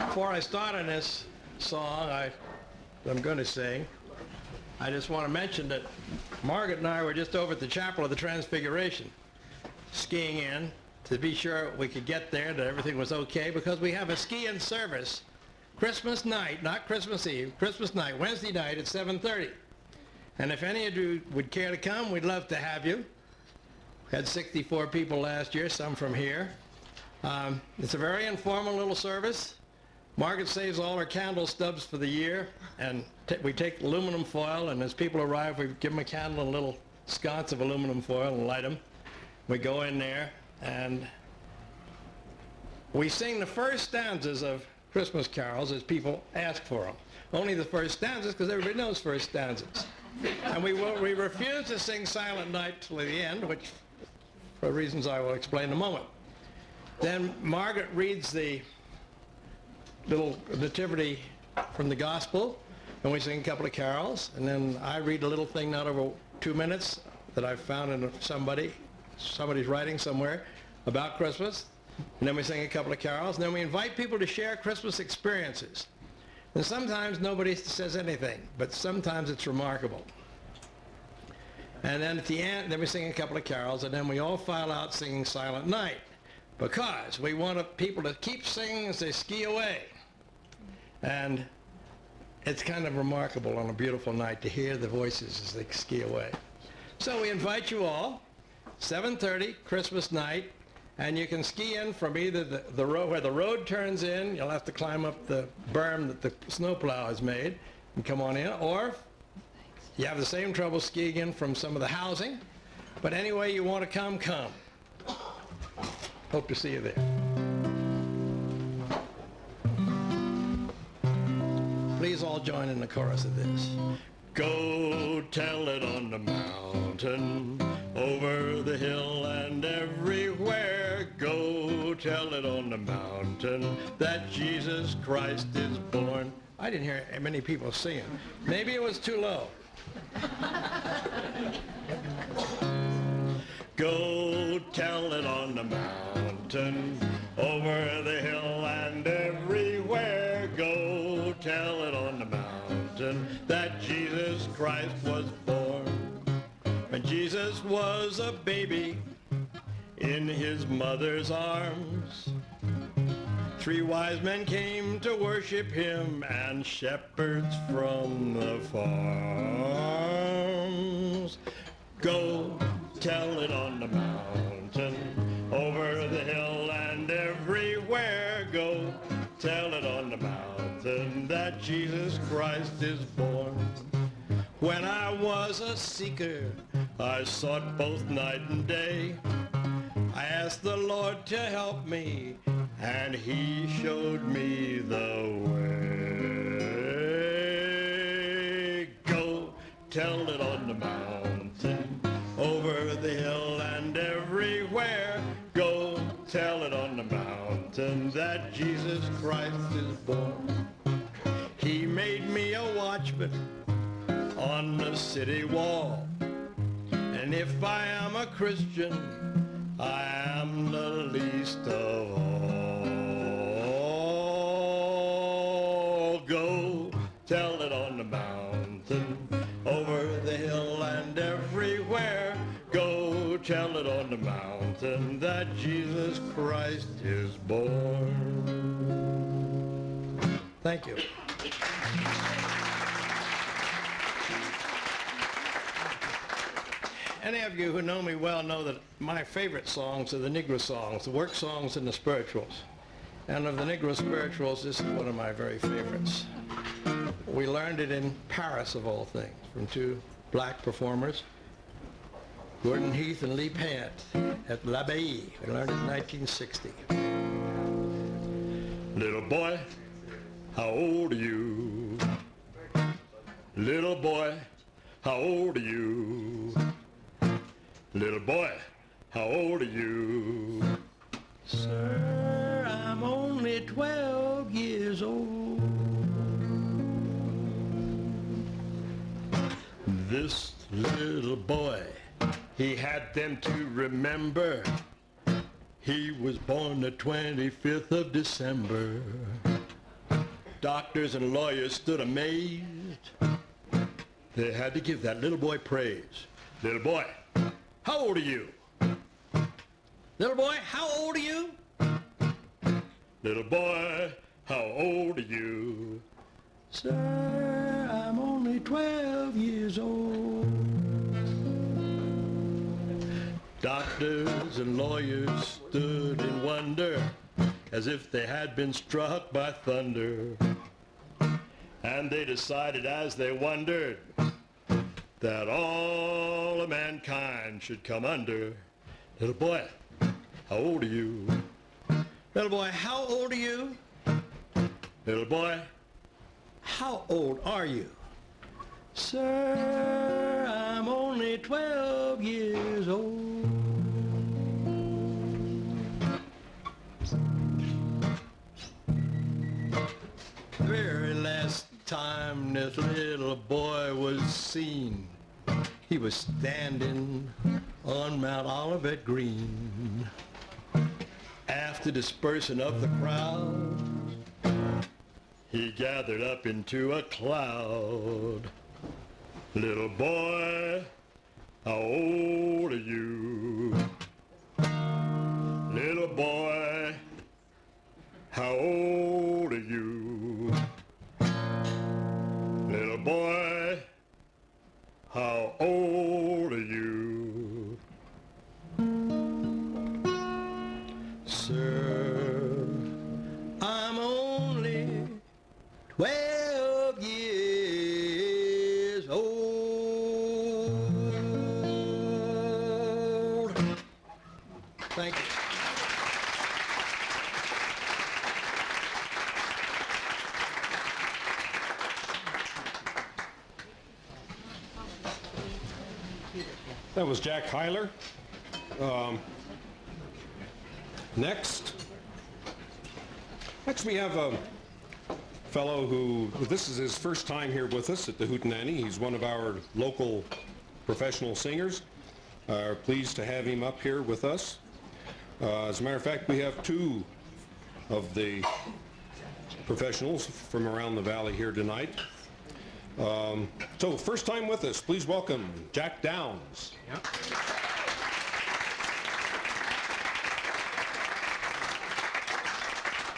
Before I start on this song I'm going to sing, I just want to mention that Margaret and I were just over at the Chapel of the Transfiguration, skiing in to be sure we could get there, that everything was okay, because we have a ski-in service Christmas night, not Christmas Eve, Christmas night, Wednesday night at 7:30. And if any of you would care to come, we'd love to have you. We had 64 people last year, some from here. It's a very informal little service. Margaret saves all her candle stubs for the year, and we take aluminum foil, and as people arrive, we give them a candle and a little sconce of aluminum foil and light them. We go in there, and we sing the first stanzas of Christmas carols as people ask for them. Only the first stanzas, because everybody knows first stanzas. And we refuse to sing Silent Night till the end, which, for reasons I will explain in a moment. Then Margaret reads the little nativity from the gospel, and we sing a couple of carols, and then I read a little thing not over 2 minutes that I found in somebody's writing somewhere about Christmas, and then we sing a couple of carols, and then we invite people to share Christmas experiences. And sometimes nobody says anything, but sometimes it's remarkable. And then at the end, then we sing a couple of carols, and then we all file out singing Silent Night, because we want people to keep singing as they ski away. And it's kind of remarkable on a beautiful night to hear the voices as they ski away. So we invite you all, 7:30, Christmas night, and you can ski in from either the road where the road turns in. You'll have to climb up the berm that the snowplow has made and come on in, or you have the same trouble skiing in from some of the housing. But anyway you want to come. Hope to see you there. Please all join in the chorus of this. Go tell it on the mountain, over the hill and everywhere. Go tell it on the mountain that Jesus Christ is born. I didn't hear many people singing. Maybe it was too low. Go tell it on the mountain, over the hill and everywhere. Go tell it on the mountain that Jesus Christ was born. When Jesus was a baby in his mother's arms, 3 wise men came to worship him, and shepherds from the farms. Go tell it on the mountain, over the hill and everywhere. Go tell it on the mountain that Jesus Christ is born. When I was a seeker, I sought both night and day. I asked the Lord to help me, and he showed me the way. Go tell it on the mountain, over the hill and everywhere. Go tell it on the mountain that Jesus Christ is born. He made me a watchman on the city wall. And if I am a Christian, I am the least of all. Go tell it on the mountain, over the hill and everywhere. Go tell it on the mountain that Jesus Christ is born. Thank you. Any of you who know me well know that my favorite songs are the Negro songs, the work songs and the spirituals. And of the Negro spirituals, this is one of my very favorites. We learned it in Paris, of all things, from two black performers, Gordon Heath and Lee Pant, at L'Abbaye. We learned it in 1960. Little boy, how old are you? Little boy, how old are you? Little boy, how old are you? Sir, I'm only 12 years old. This little boy, he had them to remember. He was born the 25th of December. Doctors and lawyers stood amazed. They had to give that little boy praise. Little boy, how old are you? Little boy, how old are you? Little boy, how old are you? Sir, I'm only 12 years old. Doctors and lawyers stood in wonder, as if they had been struck by thunder. And they decided as they wondered that all of mankind should come under. Little boy, how old are you? Little boy, how old are you? Little boy, how old are you? Sir, I'm only 12 years old. The very last time this little boy was seen, he was standing on Mount Olivet Green. After dispersing of the crowd, he gathered up into a cloud. Little boy, how old are you? Little boy, how old are you? Little boy, how old are you? Sir, I'm only 12 years old. Thank you. That was Jack Hyler. Next we have a fellow who, this is his first time here with us at the Hootenanny. He's one of our local professional singers. Pleased to have him up here with us. As a matter of fact, we have two of the professionals from around the valley here tonight. So first time with us, please welcome Jack Downs. Yep.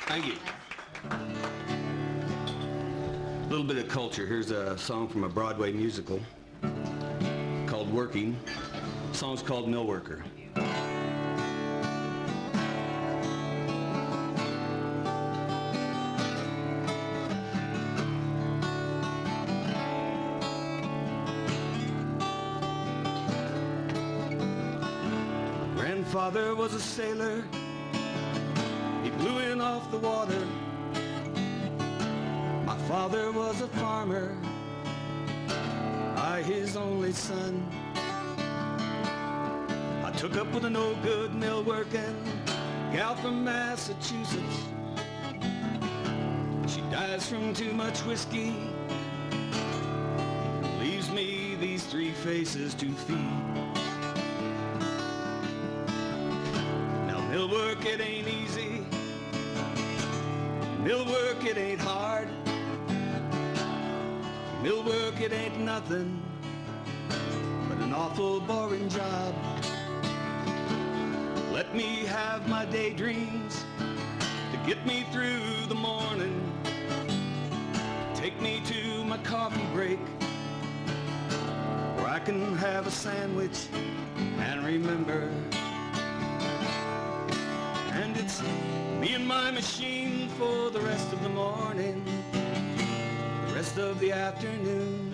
Thank you. A little bit of culture. Here's a song from a Broadway musical called Working. The song's called Mill Worker. father was a sailor. He blew in off the water. My father was a farmer. I, his only son. I took up with an old good mill working gal from Massachusetts. She dies from too much whiskey, leaves me these three faces to feed. Now mill work, it ain't easy. Mill work, it ain't hard. Mill work, it ain't nothing but an awful boring job. Let me have my daydreams to get me through the morning. Take me to my coffee break where I can have a sandwich and remember. And it's me and my machine for the rest of the morning, the rest of the afternoon,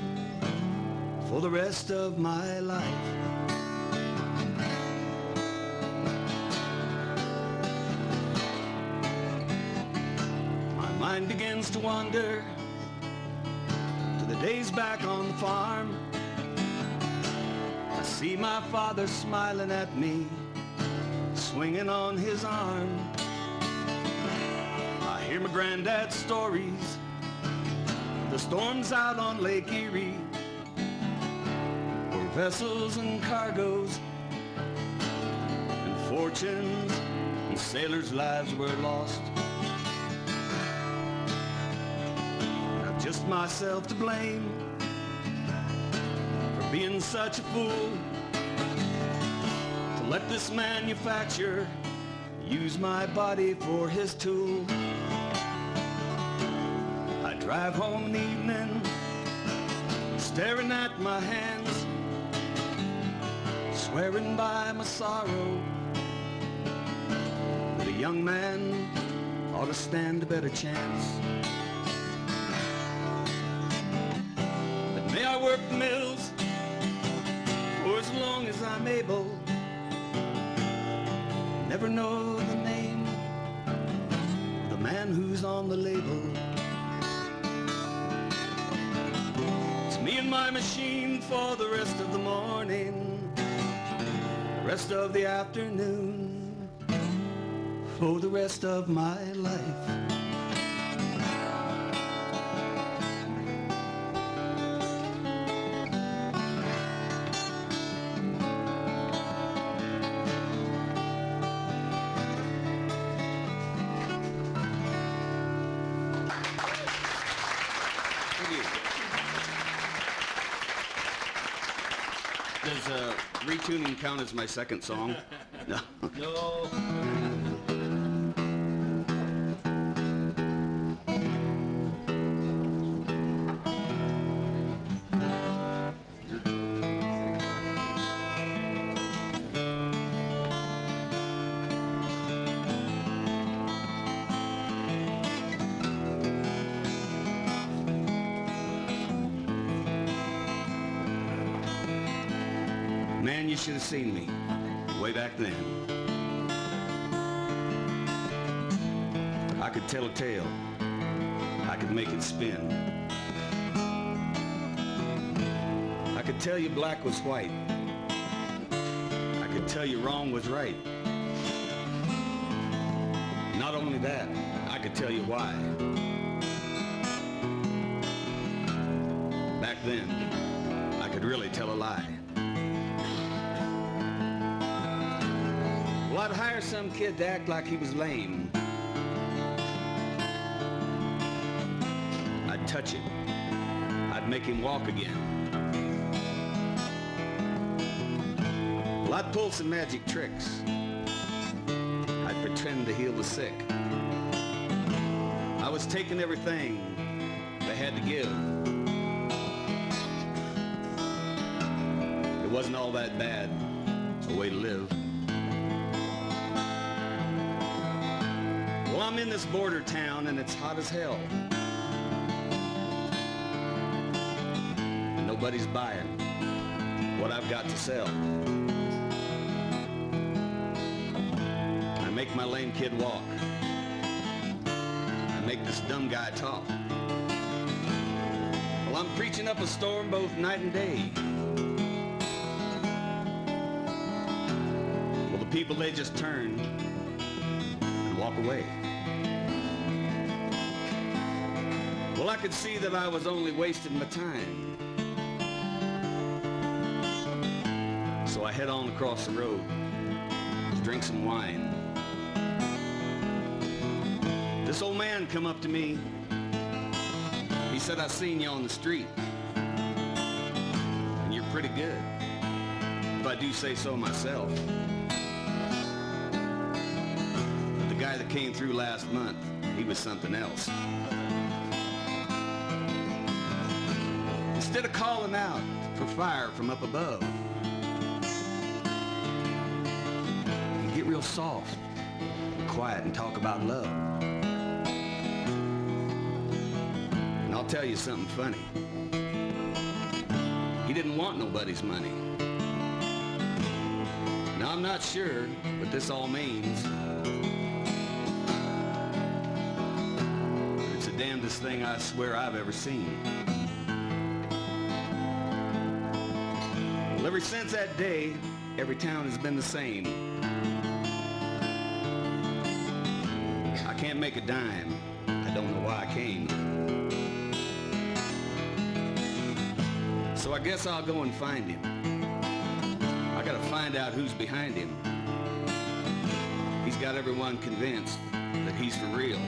for the rest of my life. My mind begins to wander to the days back on the farm. I see my father smiling at me, swinging on his arm. I hear my granddad's stories, the storms out on Lake Erie, where vessels and cargoes and fortunes and sailors' lives were lost. Now just myself to blame for being such a fool, to let this manufacturer use my body for his tool. I drive home in the evening, staring at my hands, swearing by my sorrow that a young man ought to stand a better chance. But may I work the mills for as long as I'm able, never know the name of the man who's on the label. It's me and my machine for the rest of the morning, the rest of the afternoon, for the rest of my life. Does retuning count as my second song? No. No. Man, you should have seen me way back then. I could tell a tale. I could make it spin. I could tell you black was white. I could tell you wrong was right. Not only that, I could tell you why. Back then, I could really tell a lie. Well, I'd hire some kid to act like he was lame. I'd touch him. I'd make him walk again. Well, I'd pull some magic tricks. I'd pretend to heal the sick. I was taking everything they had to give. It wasn't all that bad a way to live. Well, I'm in this border town and it's hot as hell. And nobody's buying what I've got to sell. make my lame kid walk. I make this dumb guy talk. Well, I'm preaching up a storm both night and day. Well, the people, they just turn and walk away. Well, I could see that I was only wasting my time. So I head on across the road to drink some wine. This old man come up to me. He said, I seen you on the street. And you're pretty good, if I do say so myself. But the guy that came through last month, he was something else. Instead of calling out for fire from up above, you get real soft, quiet, and talk about love. And I'll tell you something funny. He didn't want nobody's money. Now, I'm not sure what this all means. But it's the damnedest thing I swear I've ever seen. Well, ever since that day, every town has been the same. I can't make a dime. I don't know why I came. So I guess I'll go and find him. I gotta find out who's behind him. He's got everyone convinced that he's for real.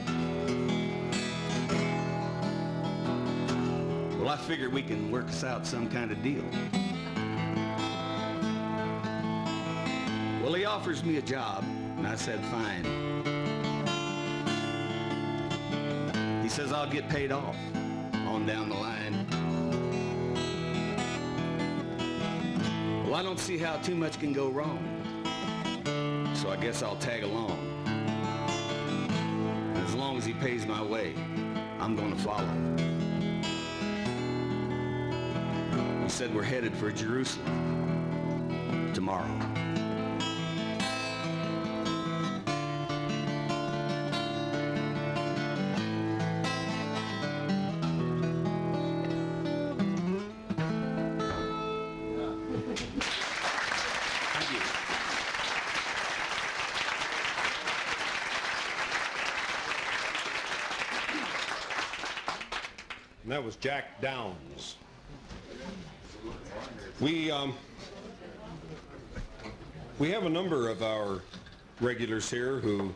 Well, I figure we can work us out some kind of deal. Well, he offers me a job, and I said, fine. He says I'll get paid off on down the line. Well, I don't see how too much can go wrong, so I guess I'll tag along. And as long as he pays my way, I'm gonna follow. He said we're headed for Jerusalem tomorrow. And that was Jack Downs. We have a number of our regulars here who,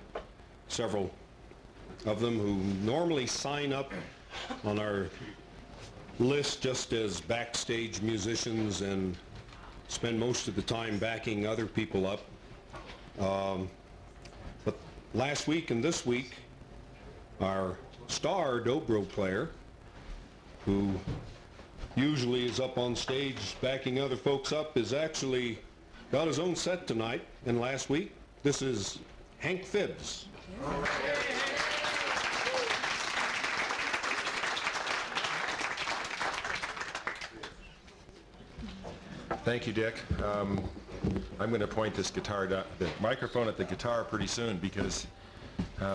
several of them who normally sign up on our list just as backstage musicians and spend most of the time backing other people up. But last week and this week, our star dobro player, who usually is up on stage backing other folks up, is actually got his own set tonight and last week. This is Hank Phibbs. Thank you, Dick. I'm going to point this the microphone at the guitar pretty soon because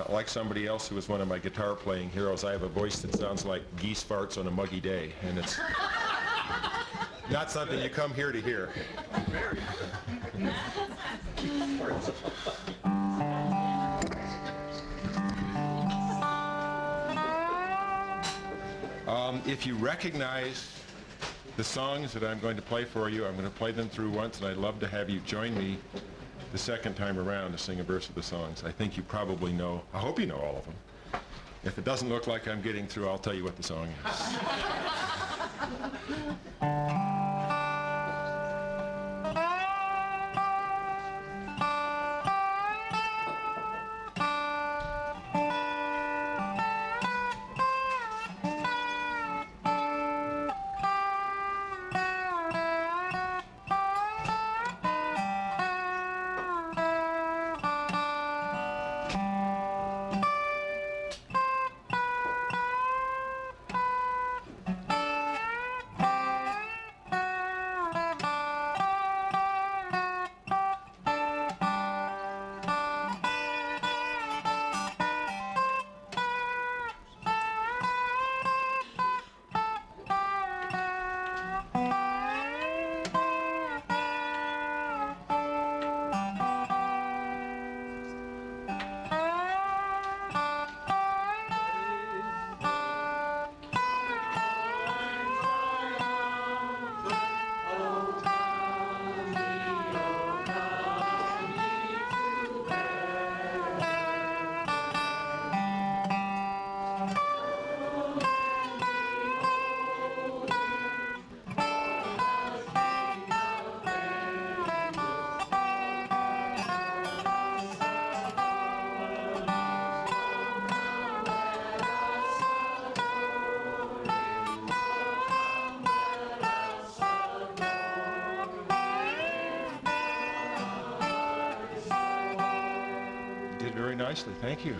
like somebody else who was one of my guitar playing heroes, I have a voice that sounds like geese farts on a muggy day, and it's not something you come here to hear. If you recognize the songs that I'm going to play for you, I'm going to play them through once, and I'd love to have you join me the second time around to sing a verse of the songs. I think you probably know, I hope you know all of them. If it doesn't look like I'm getting through, I'll tell you what the song is. did very nicely. Thank you.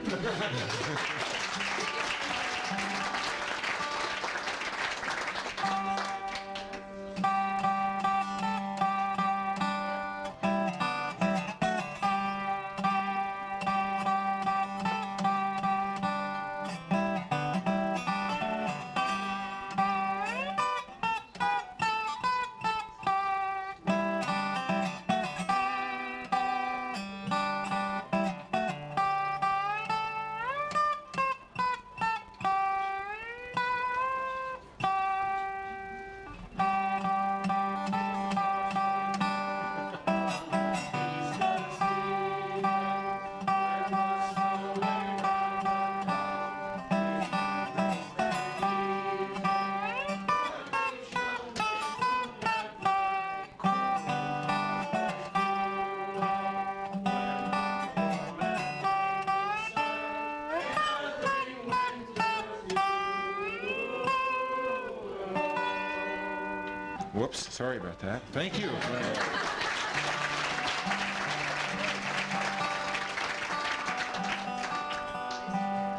Whoops, sorry about that. Thank you.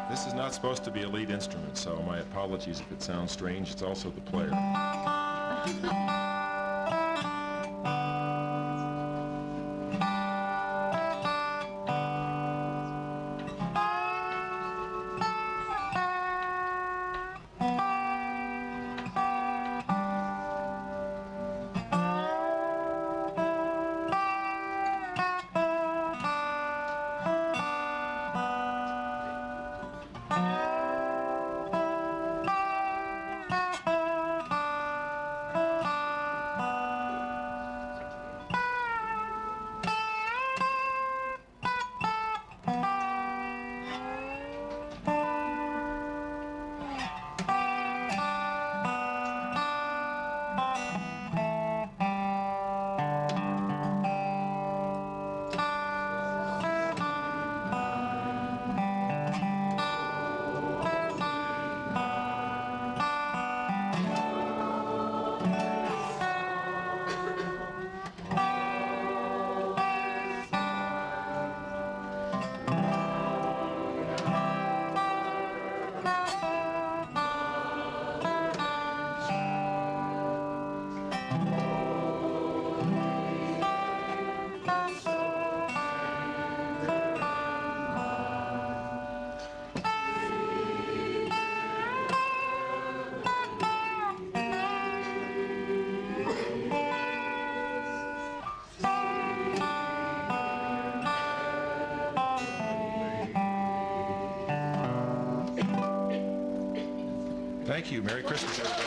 This is not supposed to be a lead instrument, so my apologies if it sounds strange. It's also the player. Thank you. Merry Christmas, everybody.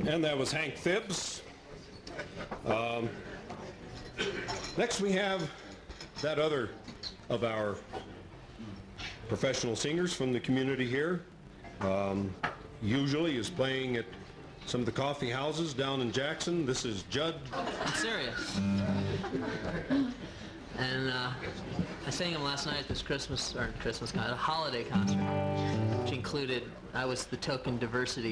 And that was Hank Phibbs. Next we have that other of our professional singers from the community here. Usually is playing at some of the coffee houses down in Jackson. This is Judd. I'm serious. And I sang him last night at this a holiday concert, which included, I was the token diversity.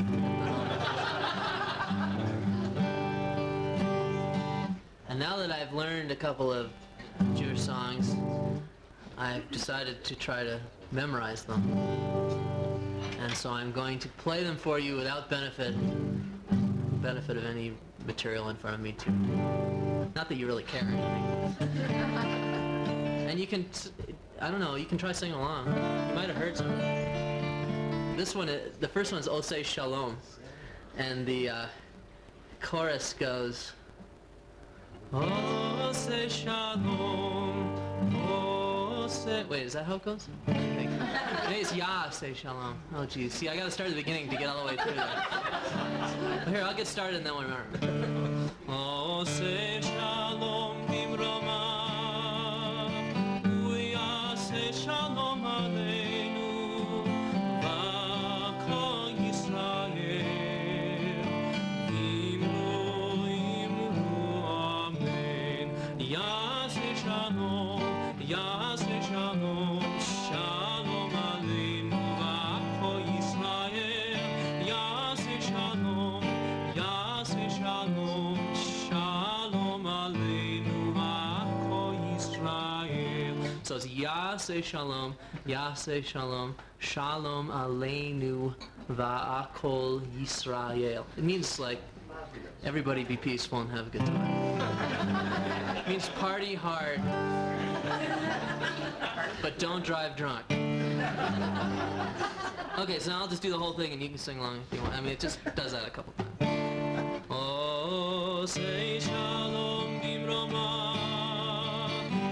And now that I've learned a couple of Jewish songs, I've decided to try to memorize them. And so I'm going to play them for you without benefit of any material in front of me too. Not that you really care or anything. And you can, I don't know, you can try singing along. You might have heard some. This one, the first one is O Say Shalom. And the chorus goes, O say Shalom, O say... Wait, is that how it goes? I think it's Yah say Shalom. Oh, geez. See, I got to start at the beginning to get all the way through that. Here, I'll get started and then we'll remember. O say Shalom, Bimroma, Uya say Shalom Aleinu, V'kol Yisrael, Imru, Amen. Yah say Shalom, Yah say Shalom, Shalom Aleinu, V'kol Yisrael, Yah Yaseh Shalom, Yaseh Shalom, Shalom Aleinu Va'akol Yisrael. It means like, everybody be peaceful and have a good time. It means party hard, but don't drive drunk. Okay, so now I'll just do the whole thing and you can sing along if you want. I mean, it just does that a couple times. Oh, say shalom bimroma,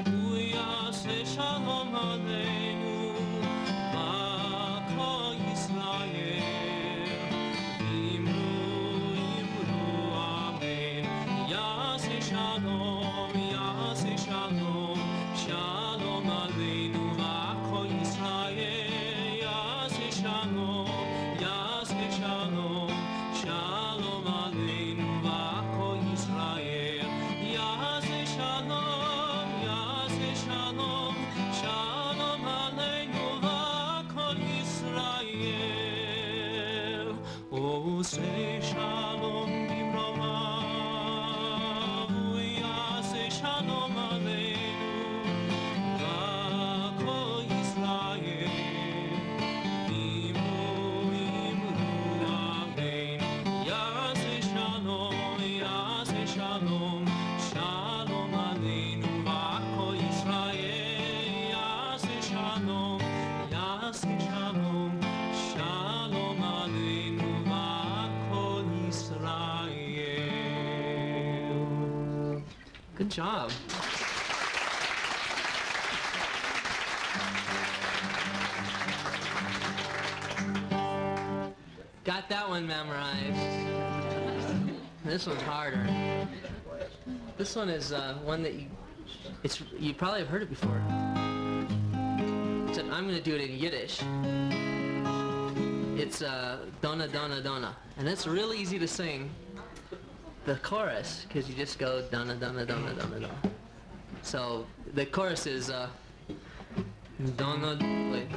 uya say shalom aleinu, va'kol Yisrael, imru amen. Ya say shalom, shalom aleinu, va'kol Yisrael. Shalom aleinu v'akol Yisrael. Yaseh shalom, shalom aleinu v'akol Yisrael. Oh, say shalom bimroma, v'yaseh shalom aleinu v'akol Yisrael. Shalom aleinu v'akol Yisrael. Yaseh shalom, shalom aleinu v'akol Yisrael. Good job. Got that one memorized. This one's harder. This one is one that you probably have heard it before. I'm going to do it in Yiddish. It's Donna, Donna, Donna. And it's really easy to sing the chorus, because you just go Donna, Donna, Donna, Donna, Donna. So the chorus is Donna, wait.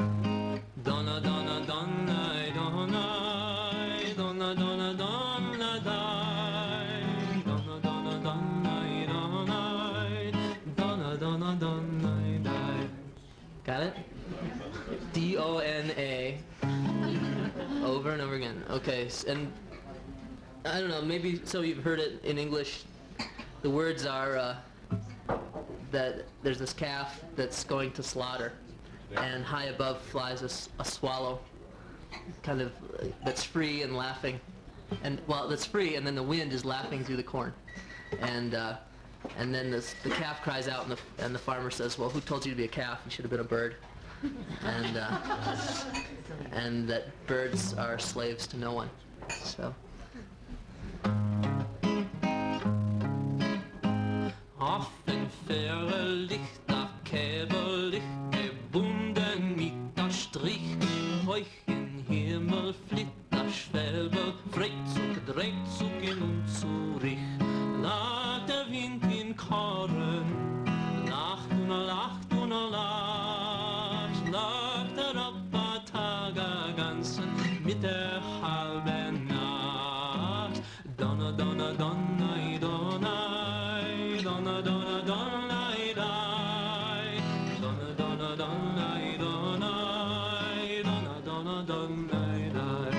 Donna, Donna, Donna, Donna, Donna, Donna, Donna, Donna. Got it? D-O-N-A. Over and over again. Okay, and I don't know, maybe so you've heard it in English. The words are that there's this calf that's going to slaughter, and high above flies a swallow, kind of that's free and laughing, and well, that's free, and then the wind is laughing through the corn, and then the calf cries out, and the farmer says, "Well, who told you to be a calf? You should have been a bird." And that birds are slaves to no one. So. Offen fähre Lichter, Käberlichter, bunden mit der Strich, heuchen Himmel, Flitter, Schwelber, Freizug, Drehzug in und zurich. Lag der Wind in Korren, lacht und lacht und lacht, lag der Rapper ganzen mit der halben Nacht. Donner, Donner, Donner, Donner. Donna, Donna, Donna, Donna, Donna, Donna, Donna, Donna, Donna,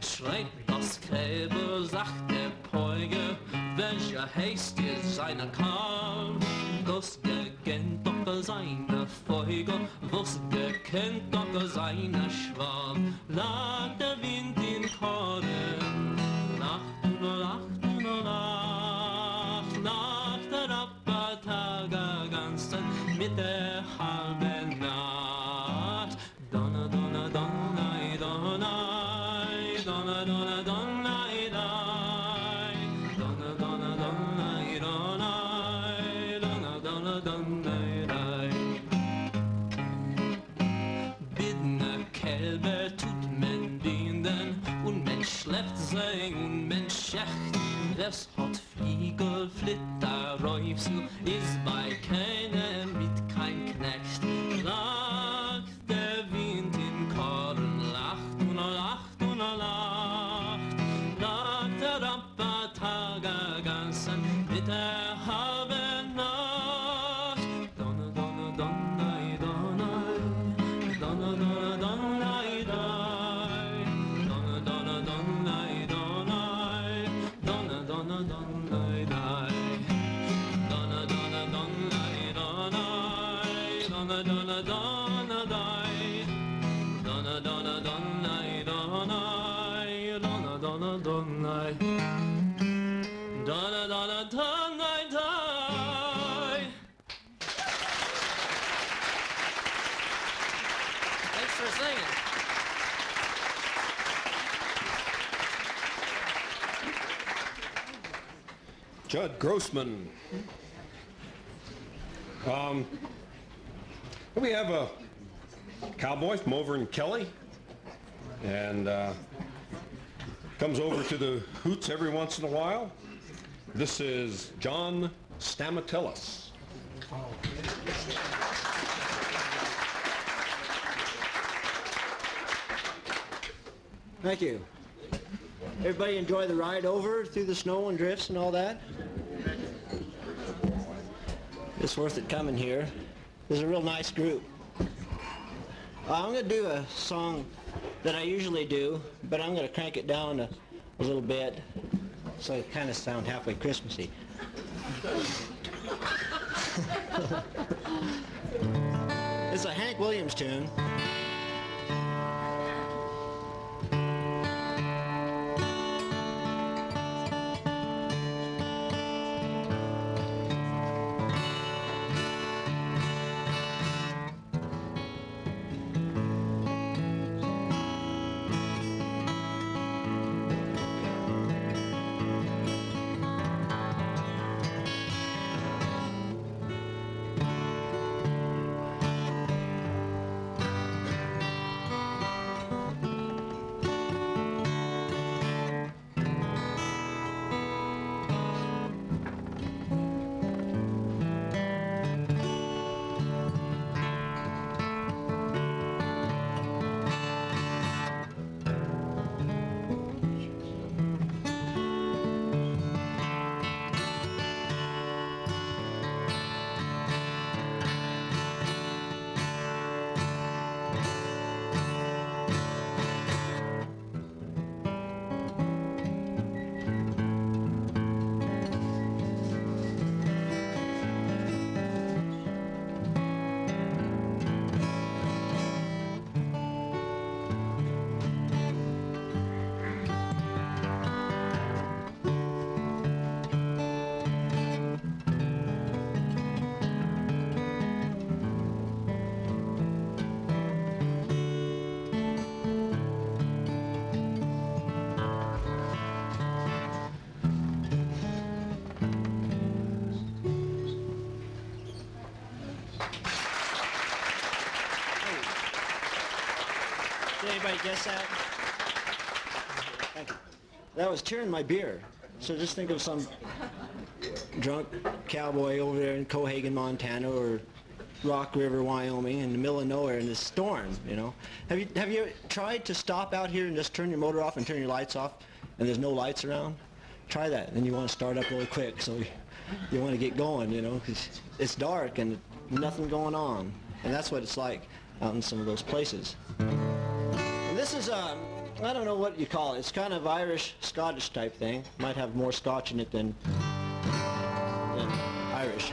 schreit das Gräber, sagt der Peuge, welcher heißt ihr seiner Karl? Das gekennt doch seine Feuge, was gekennt doch seine Schwarm. Lag der Wind in Korren, lacht und lacht und lacht, lacht der Rapper ganzen mit der halben Nacht. Donna, Donna, Donna, Donna, Donna, Donna, Donna, Donna, Donna, Donna, Donna, Donna, Donna. Bidne Kälber tut men binden und men schleppt sie und men schächt. Es hat Fliegel, Flitter, Räufsel, ist bei keinem mit kein Knecht. Lacht der Wind in Korn, lacht und lacht und lacht, lacht der Rapper ganzen mit der halben Nacht. donna donna donna donna donna donna. Thanks for singing. Judd Grossman. We have a cowboy from over in Kelly, and comes over to the Hoots every once in a while. This is John Stamatellis. Thank you. Everybody enjoy the ride over through the snow and drifts and all that? It's worth it coming here. There's a real nice group. I'm going to do a song that I usually do, but I'm going to crank it down a little bit so it kind of sound halfway Christmassy. It's a Hank Williams tune. Did anybody guess that? Thank you. That was Cheering My Beer. So just think of some drunk cowboy over there in Cohagen, Montana, or Rock River, Wyoming, in the middle of nowhere in this storm, you know. Have you tried to stop out here and just turn your motor off and turn your lights off, and there's no lights around? Try that, and you want to start up really quick, so you want to get going, you know, because it's dark and nothing going on. And that's what it's like out in some of those places. And this is, I don't know what you call it. It's kind of Irish, Scottish type thing. Might have more Scotch in it than Irish.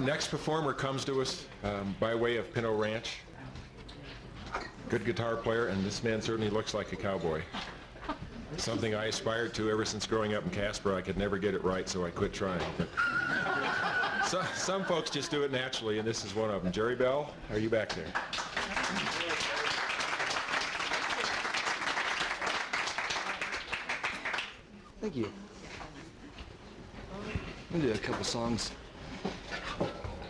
Next performer comes to us by way of Pinot Ranch. Good guitar player, and this man certainly looks like a cowboy. Something I aspired to ever since growing up in Casper. I could never get it right, so I quit trying. But some folks just do it naturally, and this is one of them. Jerry Bell, are you back there? Thank you. I'm gonna do a couple songs.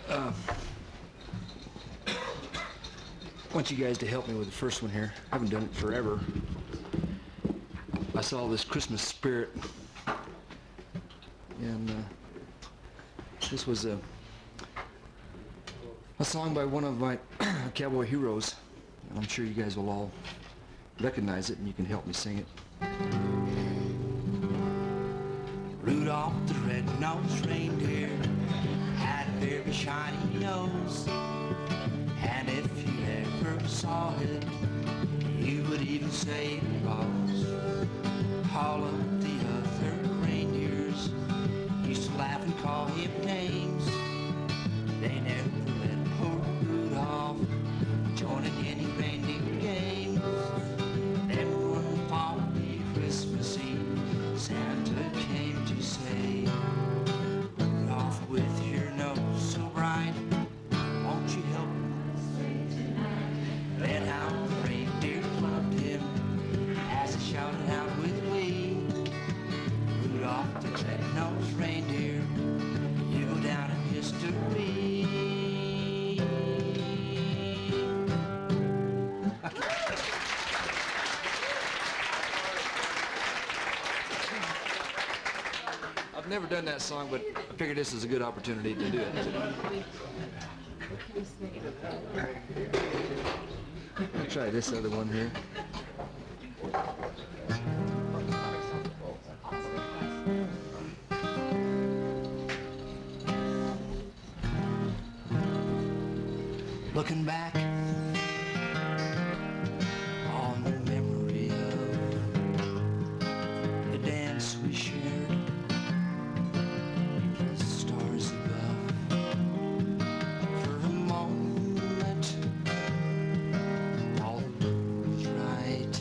I want you guys to help me with the first one here. I haven't done it forever. I saw this Christmas spirit, and this was a song by one of my cowboy heroes. And I'm sure you guys will all recognize it, and you can help me sing it. Rudolph the red-nosed reindeer had a very shiny nose, and if you ever saw it, you would even say it was. All of the other reindeers used to laugh and call him names. They never let poor Rudolph join in any reindeer games. Then one foggy Christmas Eve, Santa came to say, Rudolph, with your nose so bright, won't you help me? Then how the reindeer loved him as he shouted out with glee, Rudolph the red-nosed reindeer, you go down in history. I've never done that song, but I figured this is a good opportunity to do it. Let me try this other one here. Looking back on the memory of the dance we shared, the stars above, for a moment all was right.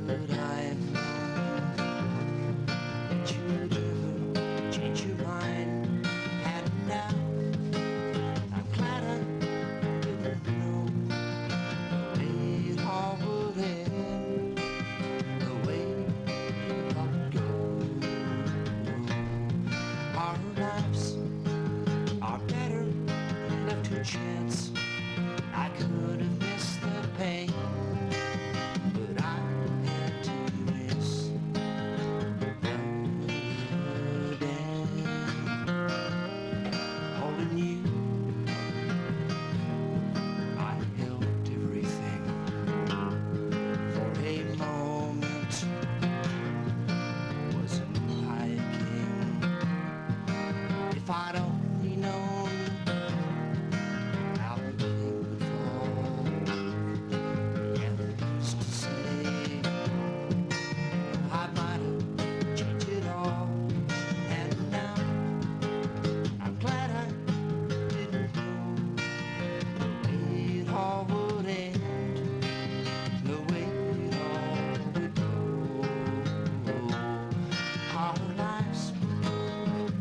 But I've known that you'd change your mind, and now I'm glad I didn't know the way it all would end, the way it all go. Our lives are better left to chance. I could have missed the pain, but I had to miss the day. Holding you, I held everything for a moment. Wasn't I a king? If I'd only known how the king would fall. And they used to say I might have changed it all, and now I'm glad I didn't know the way it all would end, the way it all would go. Our lives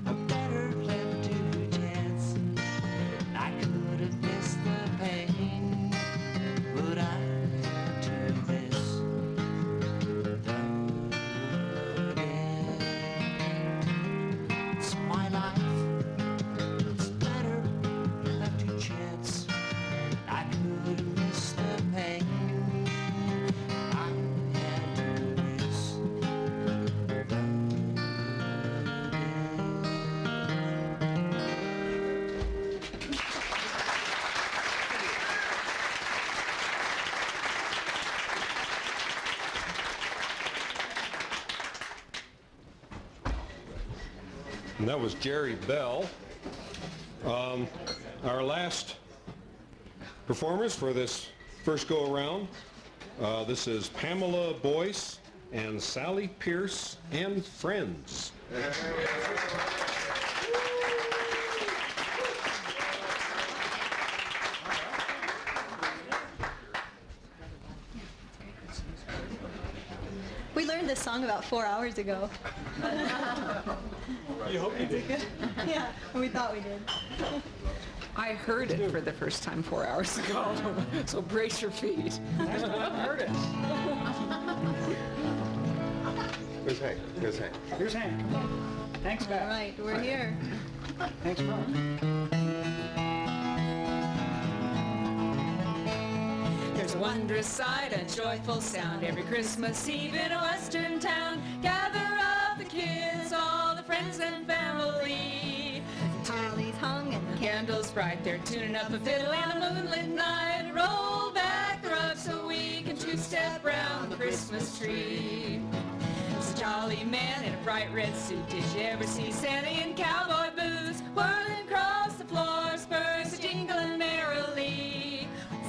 are better left to chance. I could have missed the pain, but I had to miss the day. It's my life, it's better left to chance. I could have missed the pain, I had to miss the day. And that was Jerry Bell. Our last performers for this first go-around. This is Pamela Boyce and Sally Pierce and Friends. song about 4 hours ago. You hope you did. Yeah, we thought we did. I heard it for the first time 4 hours ago, so brace your feet. I haven't heard it. Where's Hank? Where's Hank? Here's Hank. Thanks, All right, we're here. Thanks, Mark. There's a wondrous sight, a joyful sound every Christmas Eve in a western town. Gather up the kids, all the friends and family. Holly's hung and the Candles bright, they're tuning up a fiddle and a moonlit night. Roll back the rug so we can two-step round the Christmas tree. It's a jolly man in a bright red suit. Did you ever see Santa in cowboy boots? Whirling across the floor, spurs a jingling merrily.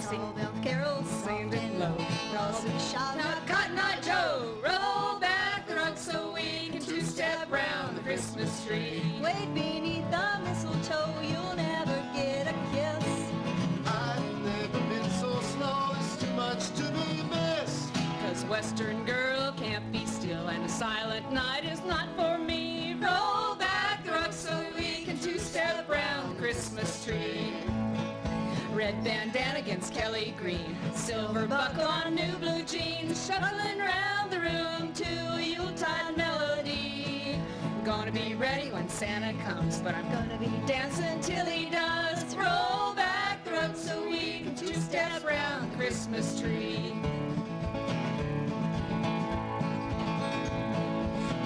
Jingle bell carols Singing low, rolls and shout now Cotton Eye Joe, roll back the rug so we can two-step round the Christmas tree. Wait beneath the mistletoe, you'll never get a kiss. I've never been so slow, it's too much to be missed. 'Cause Western girl can't be still and a silent night is not for me. Roll back the rug so we can two-step round the Christmas tree. Red bandana against Kelly green, silver buckle on new blue jeans, shuffling round the room to a Yuletide melody. I'm gonna be ready when Santa comes, but I'm gonna be dancing till he does. Roll back the rug so we can two-step round the Christmas tree.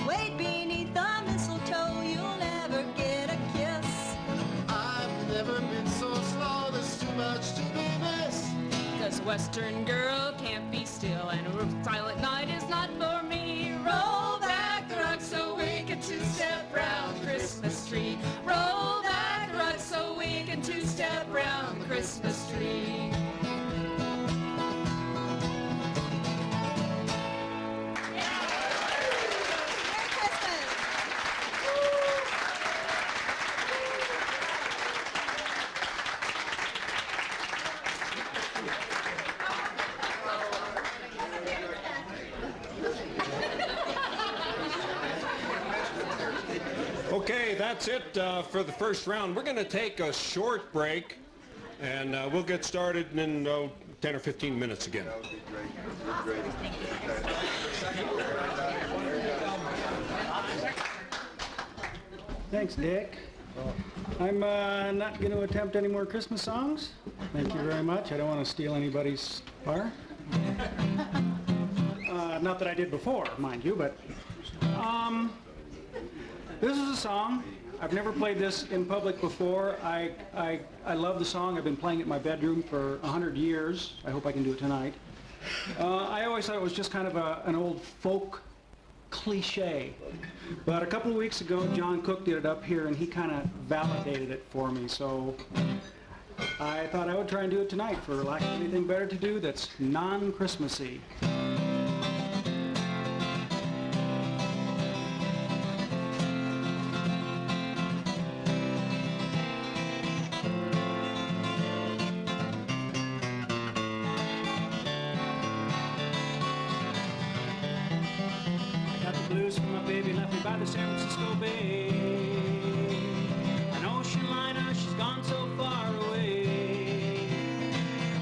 Wait beneath the mistletoe, you'll never get a kiss. I've never been so slow, there's too much to be missed. 'Cause Western girl can't be still and a silent night is not for me. Roll back the rug so we can two-step round the Christmas tree. Roll back the rug so we can two-step round the Christmas tree. Merry Christmas! Okay, that's it for the first round. We're going to take a short break, and we'll get started in 10 or 15 minutes again. Thanks, Dick. I'm not going to attempt any more Christmas songs. Thank you very much. I don't want to steal anybody's bar. Not that I did before, mind you, but this is a song. I've never played this in public before. I love the song. I've been playing it in my bedroom for 100 years. I hope I can do it tonight. I always thought it was just kind of an old folk cliche. But a couple of weeks ago, John Cook did it up here, and he kind of validated it for me. So I thought I would try and do it tonight for lack of anything better to do that's non-Christmassy. Blues for my baby left me by the San Francisco Bay. An ocean liner, she's gone so far away.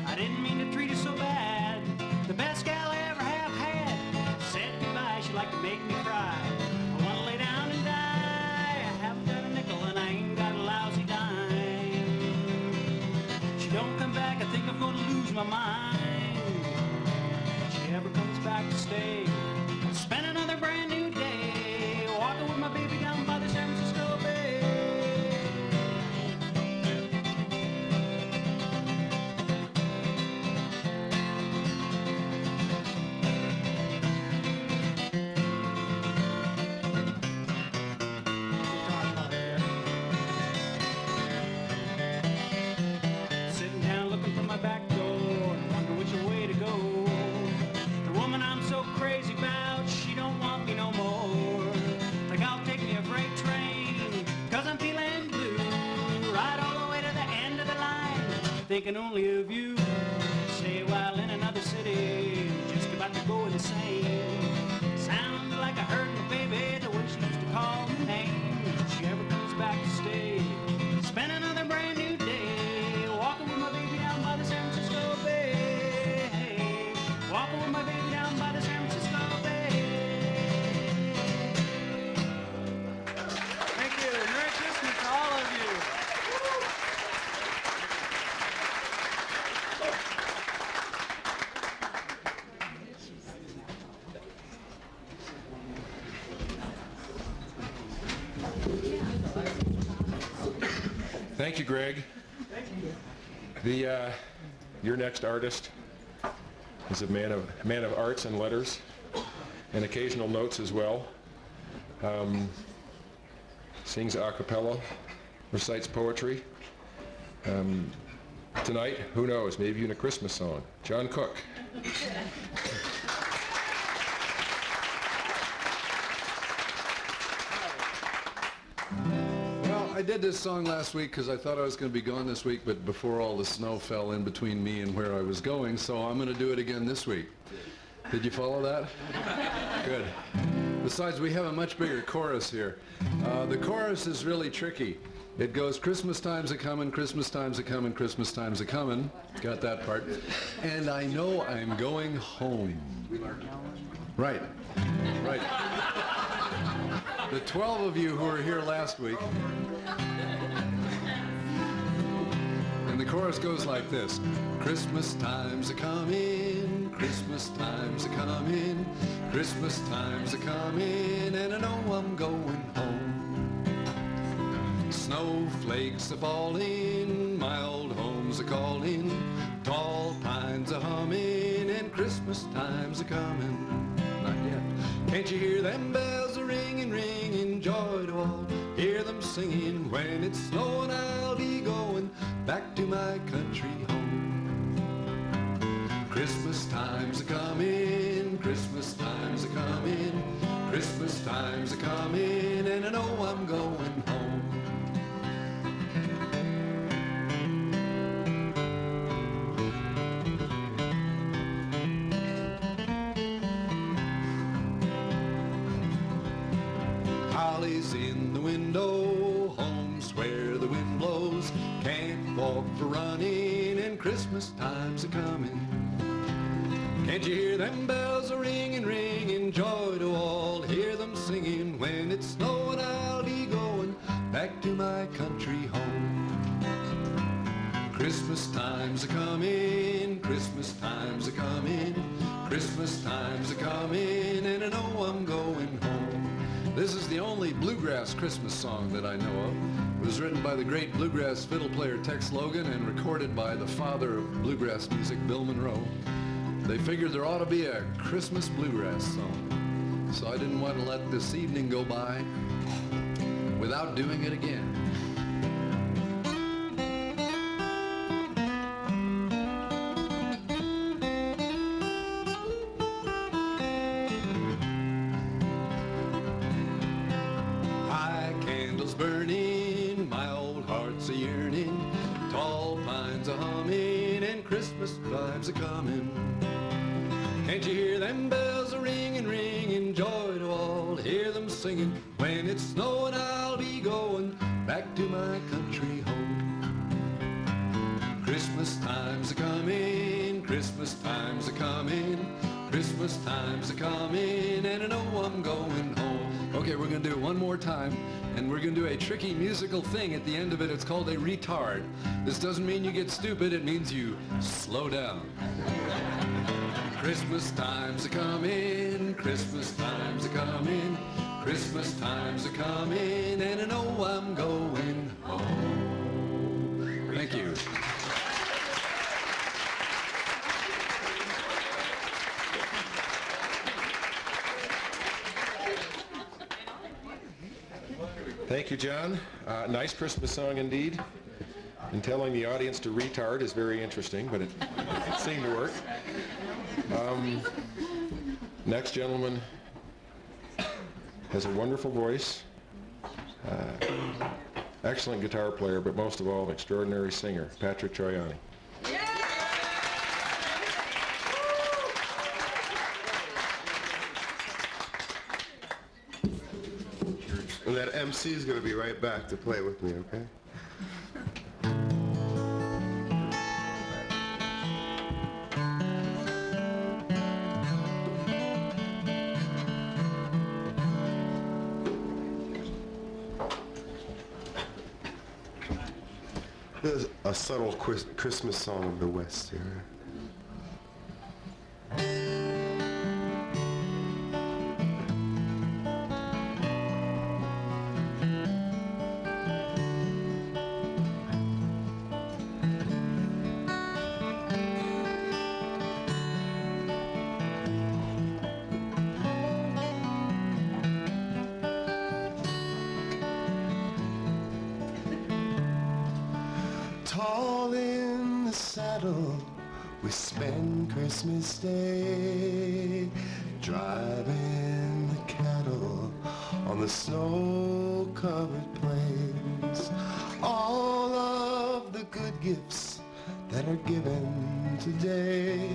I didn't mean to treat her so bad. The best gal I ever have had. Said goodbye, she'd like to make me cry. I want to lay down and die. I haven't got a nickel and I ain't got a lousy dime. She don't come back, I think I'm going to lose my mind. If she ever comes back to stay, spend another brand new day walking with my baby down by the San Francisco Bay. Sitting down looking from my back door and wonder which way to go. The woman I'm so crazy about, she don't want me no more. Like I'll take me a freight train, 'cause I'm feeling blue. Ride all the way to the end of the line, thinking only of you. Stay a while in another city, just about to go insane. Sounds like a I heard my baby the way she used to call my name. If she ever comes back to stay, spend another brand new day walking with my baby down by the San Francisco Bay. Walking with my baby down by the San Francisco Bay. Thank you. Merry Christmas to all of you. Thank you, Greg. Your next artist is a man of arts and letters, and occasional notes as well. Sings a cappella, recites poetry. Tonight, who knows, maybe even a Christmas song. John Cook. I did this song last week because I thought I was going to be gone this week, but before all the snow fell in between me and where I was going, so I'm going to do it again this week. Did you follow that? Good. Besides, we have a much bigger chorus here. The chorus is really tricky. It goes, Christmas time's a-comin', Christmas time's a-comin', Christmas time's a-comin'. Got that part. And I know I'm going home. Right. Right. The 12 of you who were here last week. And the chorus goes like this. Christmas time's a-comin', Christmas time's a-comin', Christmas time's a-comin', and I know I'm going home. Snowflakes a-fallin', my old home's a-callin', tall pines a-hummin', and Christmas time's a-comin'. Not yet. Can't you hear them bells a-ringin', ringin', joy to all? Hear them singing, when it's snowing I'll be going back to my country home. Christmas time's a-comin', Christmas time's a-comin', Christmas time's a-comin', and I know I'm going home. Holly's in the window, home's where the wind blows, can't walk for running, and Christmas time's a-comin'. Can't you hear them bells a-ringin', ringin', joy to all, hear them singing, when it's snowing I'll be going back to my country home. Christmas time's a-comin', Christmas time's a-comin', Christmas time's a-comin', and I know I'm going home. This is the only bluegrass Christmas song that I know of. It was written by the great bluegrass fiddle player Tex Logan and recorded by the father of bluegrass music, Bill Monroe. They figured there ought to be a Christmas bluegrass song. So I didn't want to let this evening go by without doing it again. Burning, my old heart's a-yearning, tall pines a-humming, and Christmas time's a-comin'. Can't you hear them bells a-ringin', ringin', joy to all, hear them singing, when it's snowing I'll be going back to my country home. Christmas time's a-comin', Christmas time's a-comin', Christmas time's a-comin', and I know I'm going home. Okay, we're going to do it one more time, and we're going to do a tricky musical thing at the end of it. It's called a retard. This doesn't mean you get stupid, it means you slow down. Christmas time's a-comin', Christmas time's a-comin', Christmas time's a-comin', and I know I'm going home. Thank you. Thank you, John. Nice Christmas song indeed. And telling the audience to retard is very interesting, but it seemed to work. Next gentleman has a wonderful voice, excellent guitar player, but most of all, an extraordinary singer, Patrick Troiani. And that MC is going to be right back to play with me, okay? There's a subtle Christmas song of the West here. Tall in the saddle, we spend Christmas Day driving the cattle on the snow-covered plains. All of the good gifts that are given today.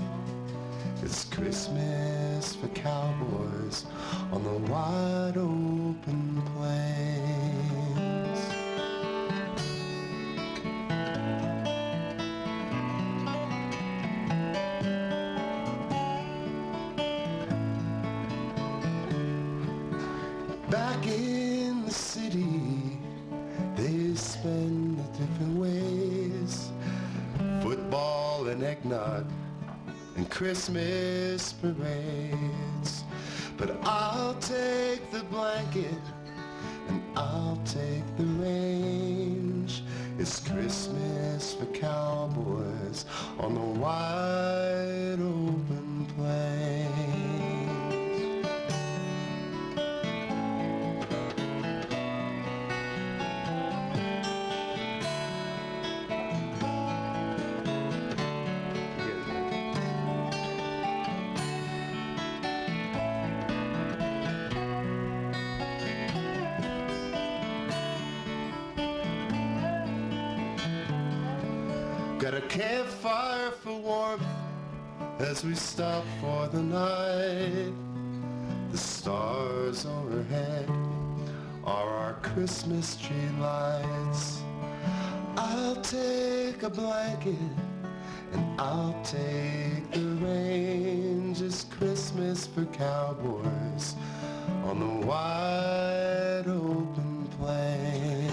It's Christmas for cowboys on the wide open plains. Back in the city, they spend it different ways. Football and eggnog and Christmas parades. But I'll take the blanket and I'll take the range. It's Christmas for cowboys on the wide open plains. Got a campfire for warmth as we stop for the night. The stars overhead are our Christmas tree lights. I'll take a blanket and I'll take the range. It's Christmas for cowboys on the wide open plain.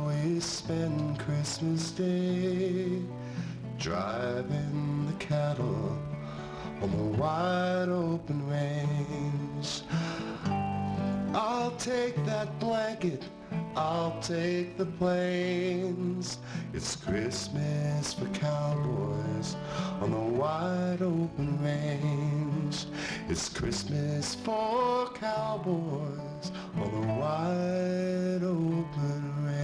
We spend Christmas Day driving the cattle on the wide open range. I'll take that blanket, I'll take the plains. It's Christmas for cowboys on the wide open range. It's Christmas for cowboys on the wide open range.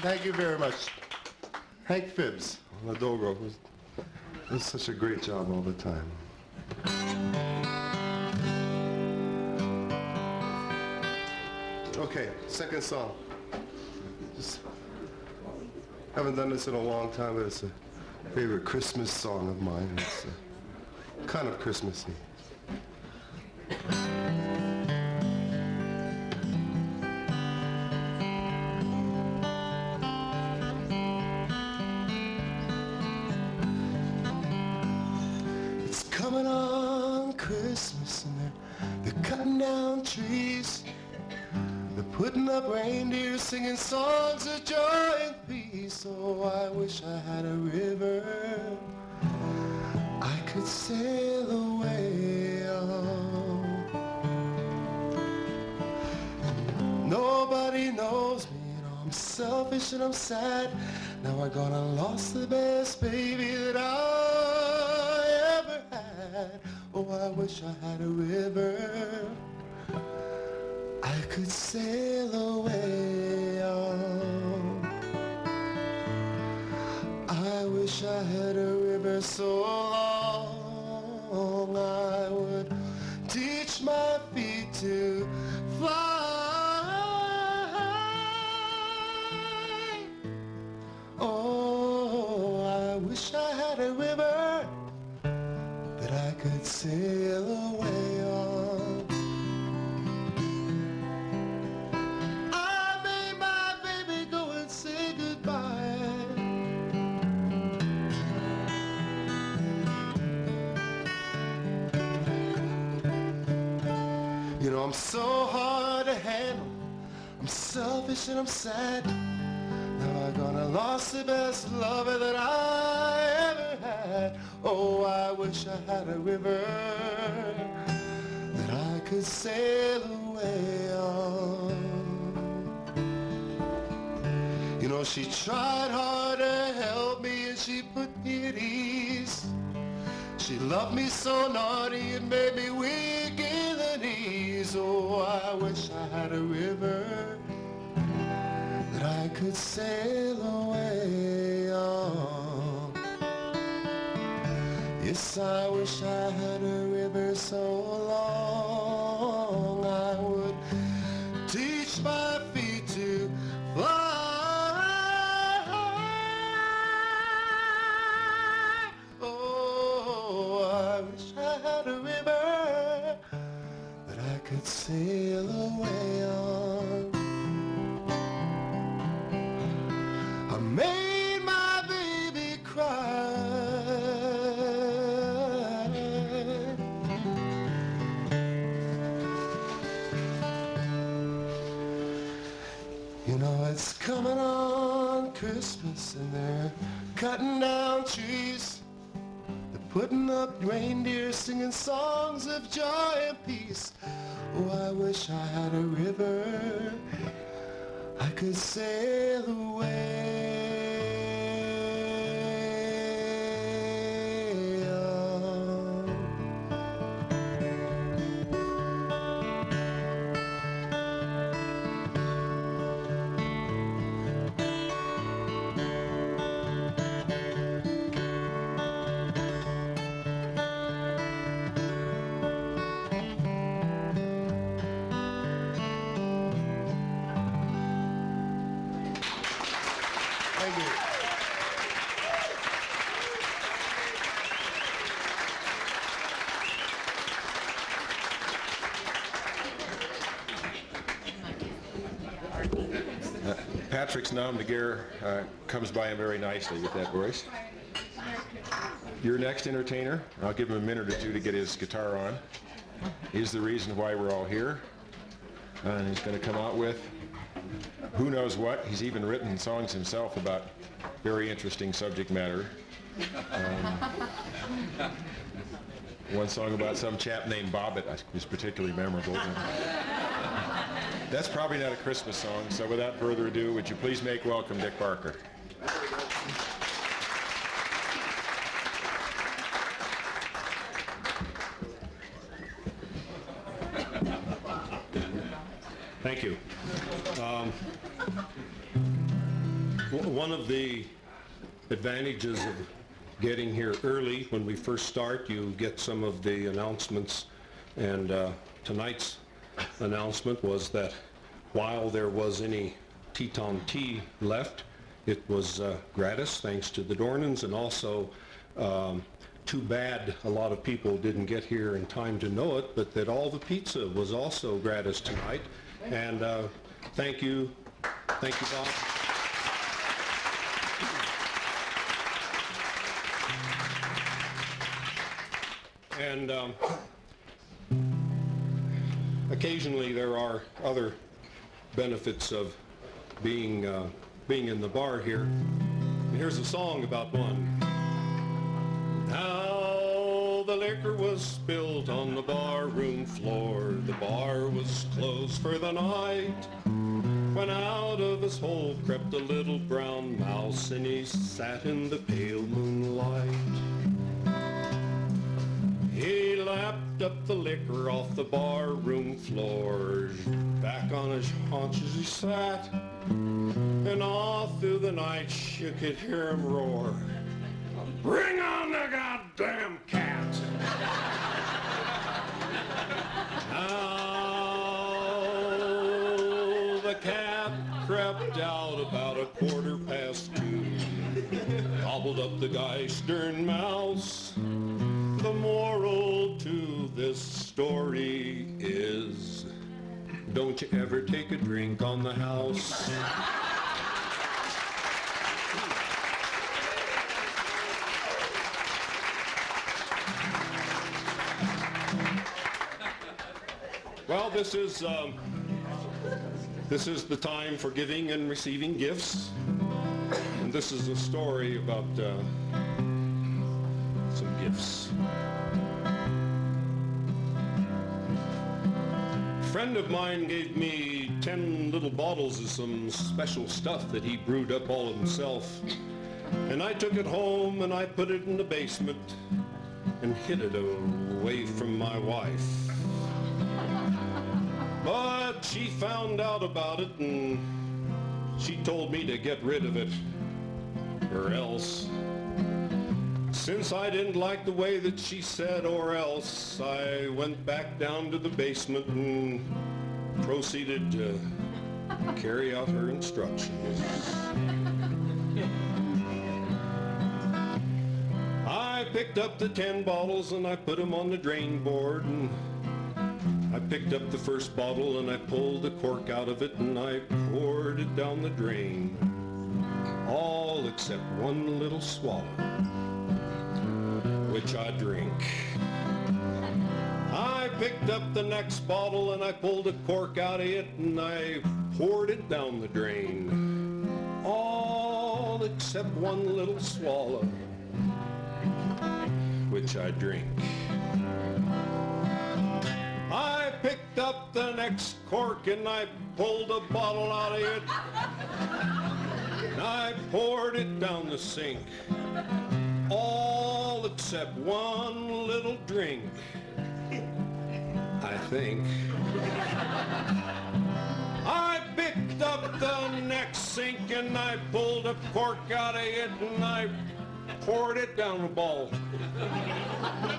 Thank you very much. Hank Phibbs on the dobro does such a great job all the time. Okay, second song. Just haven't done this in a long time, but it's a favorite Christmas song of mine. It's kind of Christmassy. Coming on Christmas and they're cutting down trees. They're putting up reindeer, singing songs of joy and peace. Oh, I wish I had a river I could sail away on. Nobody knows me, you know, I'm selfish and I'm sad. Now I gonna lost the best baby that I ever had. Oh, I wish I had a river I could sail away on. I wish I had a river so long I would teach my feet to fly. Oh, I wish I had a river that I could sail away on. I made my baby go and say goodbye. You know, I'm so hard to handle. I'm selfish and I'm sad. Now I'm gonna lost the best lover that I ever had. Oh, I wish I had a river that I could sail away on. You know, she tried hard to help me and she put me at ease. She loved me so naughty it made me weak in the knees. Oh, I wish I had a river that I could sail away on. Yes, I wish I had a river so long I would teach my feet to fly. Oh, I wish I had a river that I could sail away on. I made my baby cry. You know it's coming on Christmas and they're cutting down trees. They're putting up reindeer singing songs of joy and peace. Oh, I wish I had a river I could sail away on. Thank you. Patrick's nom de guerre comes by him very nicely with that voice. Your next entertainer, I'll give him a minute or two to get his guitar on. He's the reason why we're all here. And he's going to come out with who knows what. He's even written songs himself about very interesting subject matter. One song about some chap named Bobbit is particularly memorable. That's probably not a Christmas song, so without further ado, would you please make welcome Dick Barker. Thank you. One of the advantages of getting here early, when we first start, you get some of the announcements, and tonight's announcement was that while there was any Teton tea left, it was gratis, thanks to the Dornans, and also too bad a lot of people didn't get here in time to know it, but that all the pizza was also gratis tonight. And thank you, Bob. And occasionally there are other benefits of being in the bar here. And here's a song about one. Now the liquor was spilled on the barroom floor. The bar was closed for the night. when out of his hole crept a little brown mouse, and he sat in the pale moonlight. He lapped up the liquor off the barroom floor, back on his haunches he sat, and all through the night you could hear him roar, "Bring on the goddamn cat!" Now the cat crept out about 2:15, gobbled up the guy's stern mouse. The moral to this story is, don't you ever take a drink on the house. Well, this is the time for giving and receiving gifts. And this is a story about some gifts. A friend of mine gave me 10 little bottles of some special stuff that he brewed up all himself. And I took it home and I put it in the basement and hid it away from my wife. But she found out about it and she told me to get rid of it, or else. Since I didn't like the way that she said or else, I went back down to the basement and proceeded to carry out her instructions. I picked up the 10 bottles and I put them on the drain board, and I picked up the first bottle and I pulled the cork out of it and I poured it down the drain, all except one little swallow, which I drink. I picked up the next bottle and I pulled the cork out of it and I poured it down the drain, all except one little swallow, which I drink. I picked up the next cork and I pulled a bottle out of it and I poured it down the sink, all except one little drink, I think. I picked up the next sink and I pulled a cork out of it and I poured it down the bowl,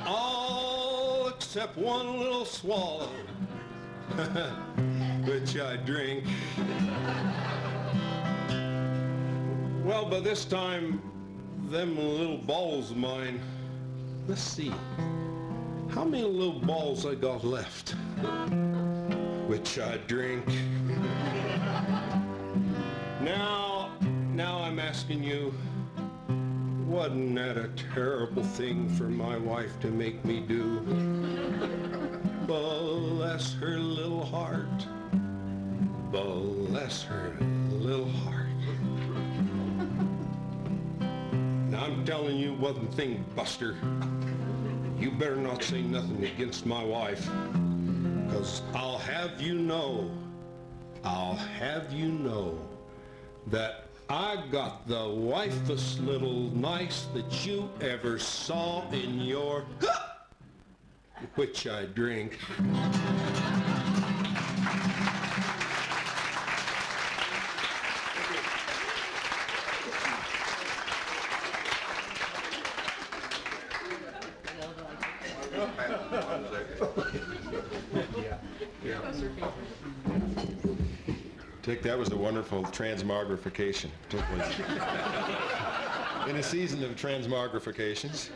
all except one little swallow, which I drink. Well, by this time, them little balls of mine, let's see, how many little balls I got left, which I drink. Now I'm asking you, wasn't that a terrible thing for my wife to make me do? Bless her little heart. Bless her little heart. Now I'm telling you one thing, Buster. You better not say nothing against my wife, 'cause I'll have you know that I got the wifest little nice that you ever saw in your, which I drink. Dick, that was a wonderful transmogrification. In a season of transmogrifications.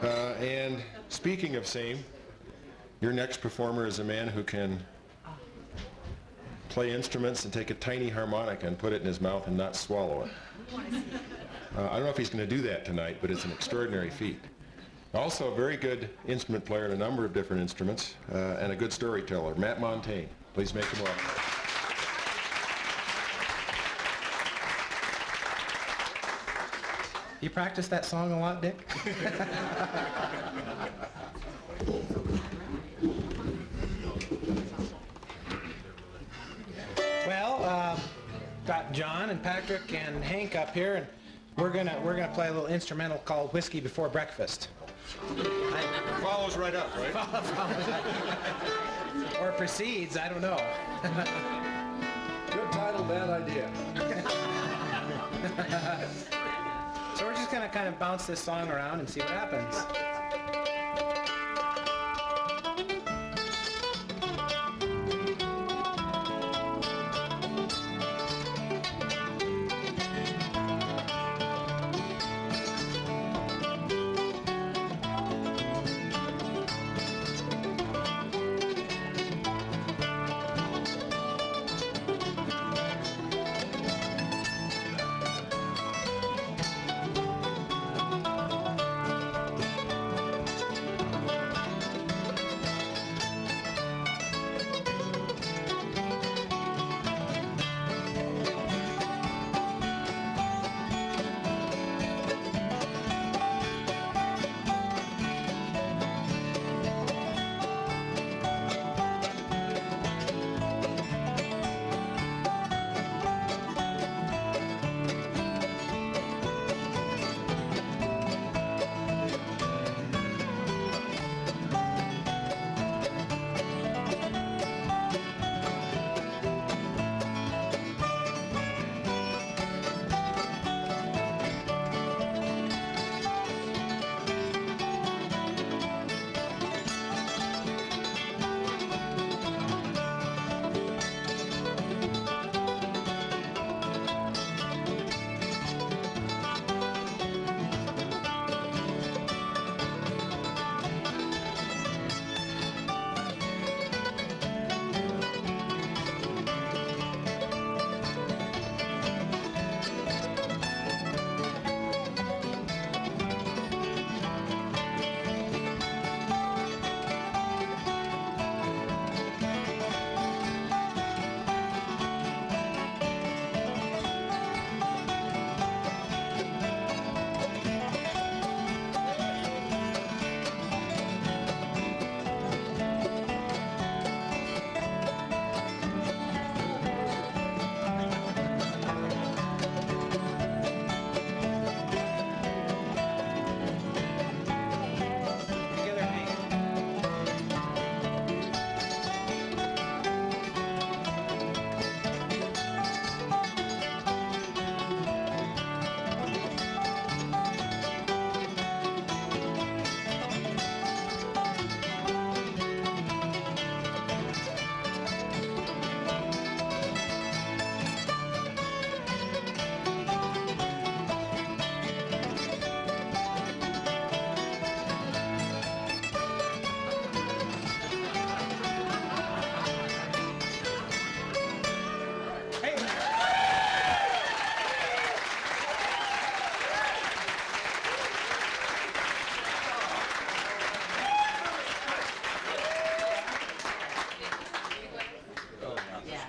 And speaking of same, your next performer is a man who can play instruments and take a tiny harmonica and put it in his mouth and not swallow it. I don't know if he's going to do that tonight, but it's an extraordinary feat. Also a very good instrument player in a number of different instruments, and a good storyteller, Matt Montaigne. Please make him welcome. You practice that song a lot, Dick? Well, John and Patrick and Hank up here, and we're gonna play a little instrumental called "Whiskey Before Breakfast." Follows right up, right? Or precedes, I don't know. Good title, bad idea. So we're just gonna kind of bounce this song around and see what happens.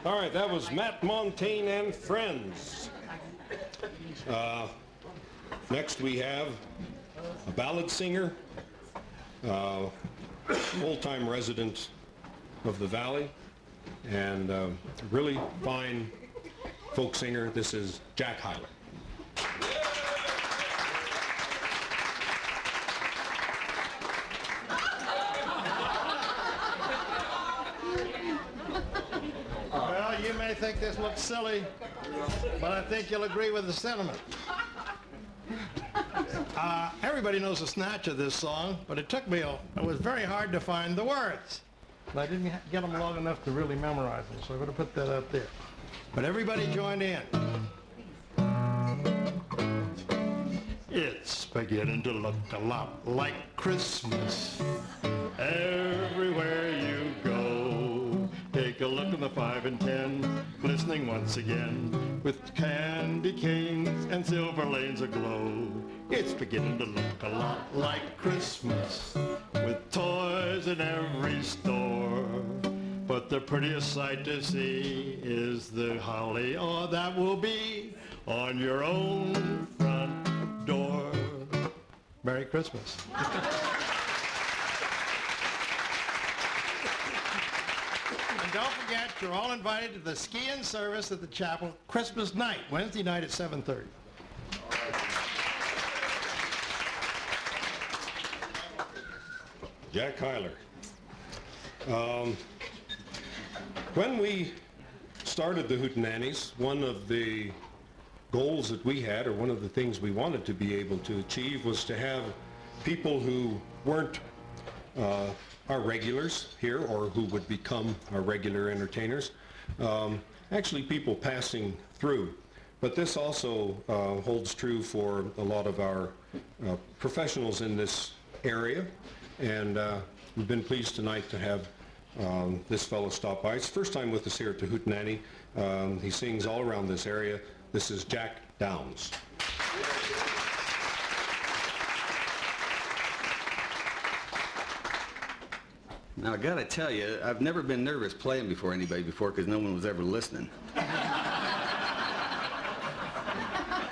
All right, that was Matt Montaigne and Friends. Next we have a ballad singer, full-time resident of the Valley, and a really fine folk singer. This is Jack Hyler. Well, you may think this looks silly, but I think you'll agree with the sentiment. Everybody knows a snatch of this song, but it was very hard to find the words. And I didn't get them long enough to really memorize them, so I'm going to put that up there. But everybody joined in. It's beginning to look a lot like Christmas everywhere you go. Take a look at the 5 and 10, glistening once again with candy canes and silver lanes aglow. It's beginning to look a lot like Christmas with toys in every store. But the prettiest sight to see is the holly, oh, that will be on your own front door. Merry Christmas. And don't forget, you're all invited to the ski-in service at the chapel Christmas night, Wednesday night at 7:30. Jack Hyler. When we started the Hootenannies, one of the goals that we had, or one of the things we wanted to be able to achieve, was to have people who weren't our regulars here, or who would become our regular entertainers, actually people passing through. But this also holds true for a lot of our professionals in this area, and we've been pleased tonight to have this fellow stop by. It's the first time with us here at the Hootenanny. He sings all around this area. This is Jack Downs. Now, I gotta tell you, I've never been nervous playing before anybody before because no one was ever listening.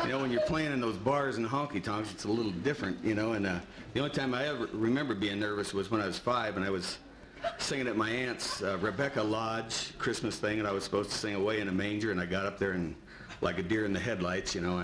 You know, when you're playing in those bars and honky-tonks, it's a little different, you know, and the only time I ever remember being nervous was when I was 5 and I was singing at my aunt's Rebecca Lodge Christmas thing, and I was supposed to sing Away in a Manger, and I got up there and like a deer in the headlights, you know,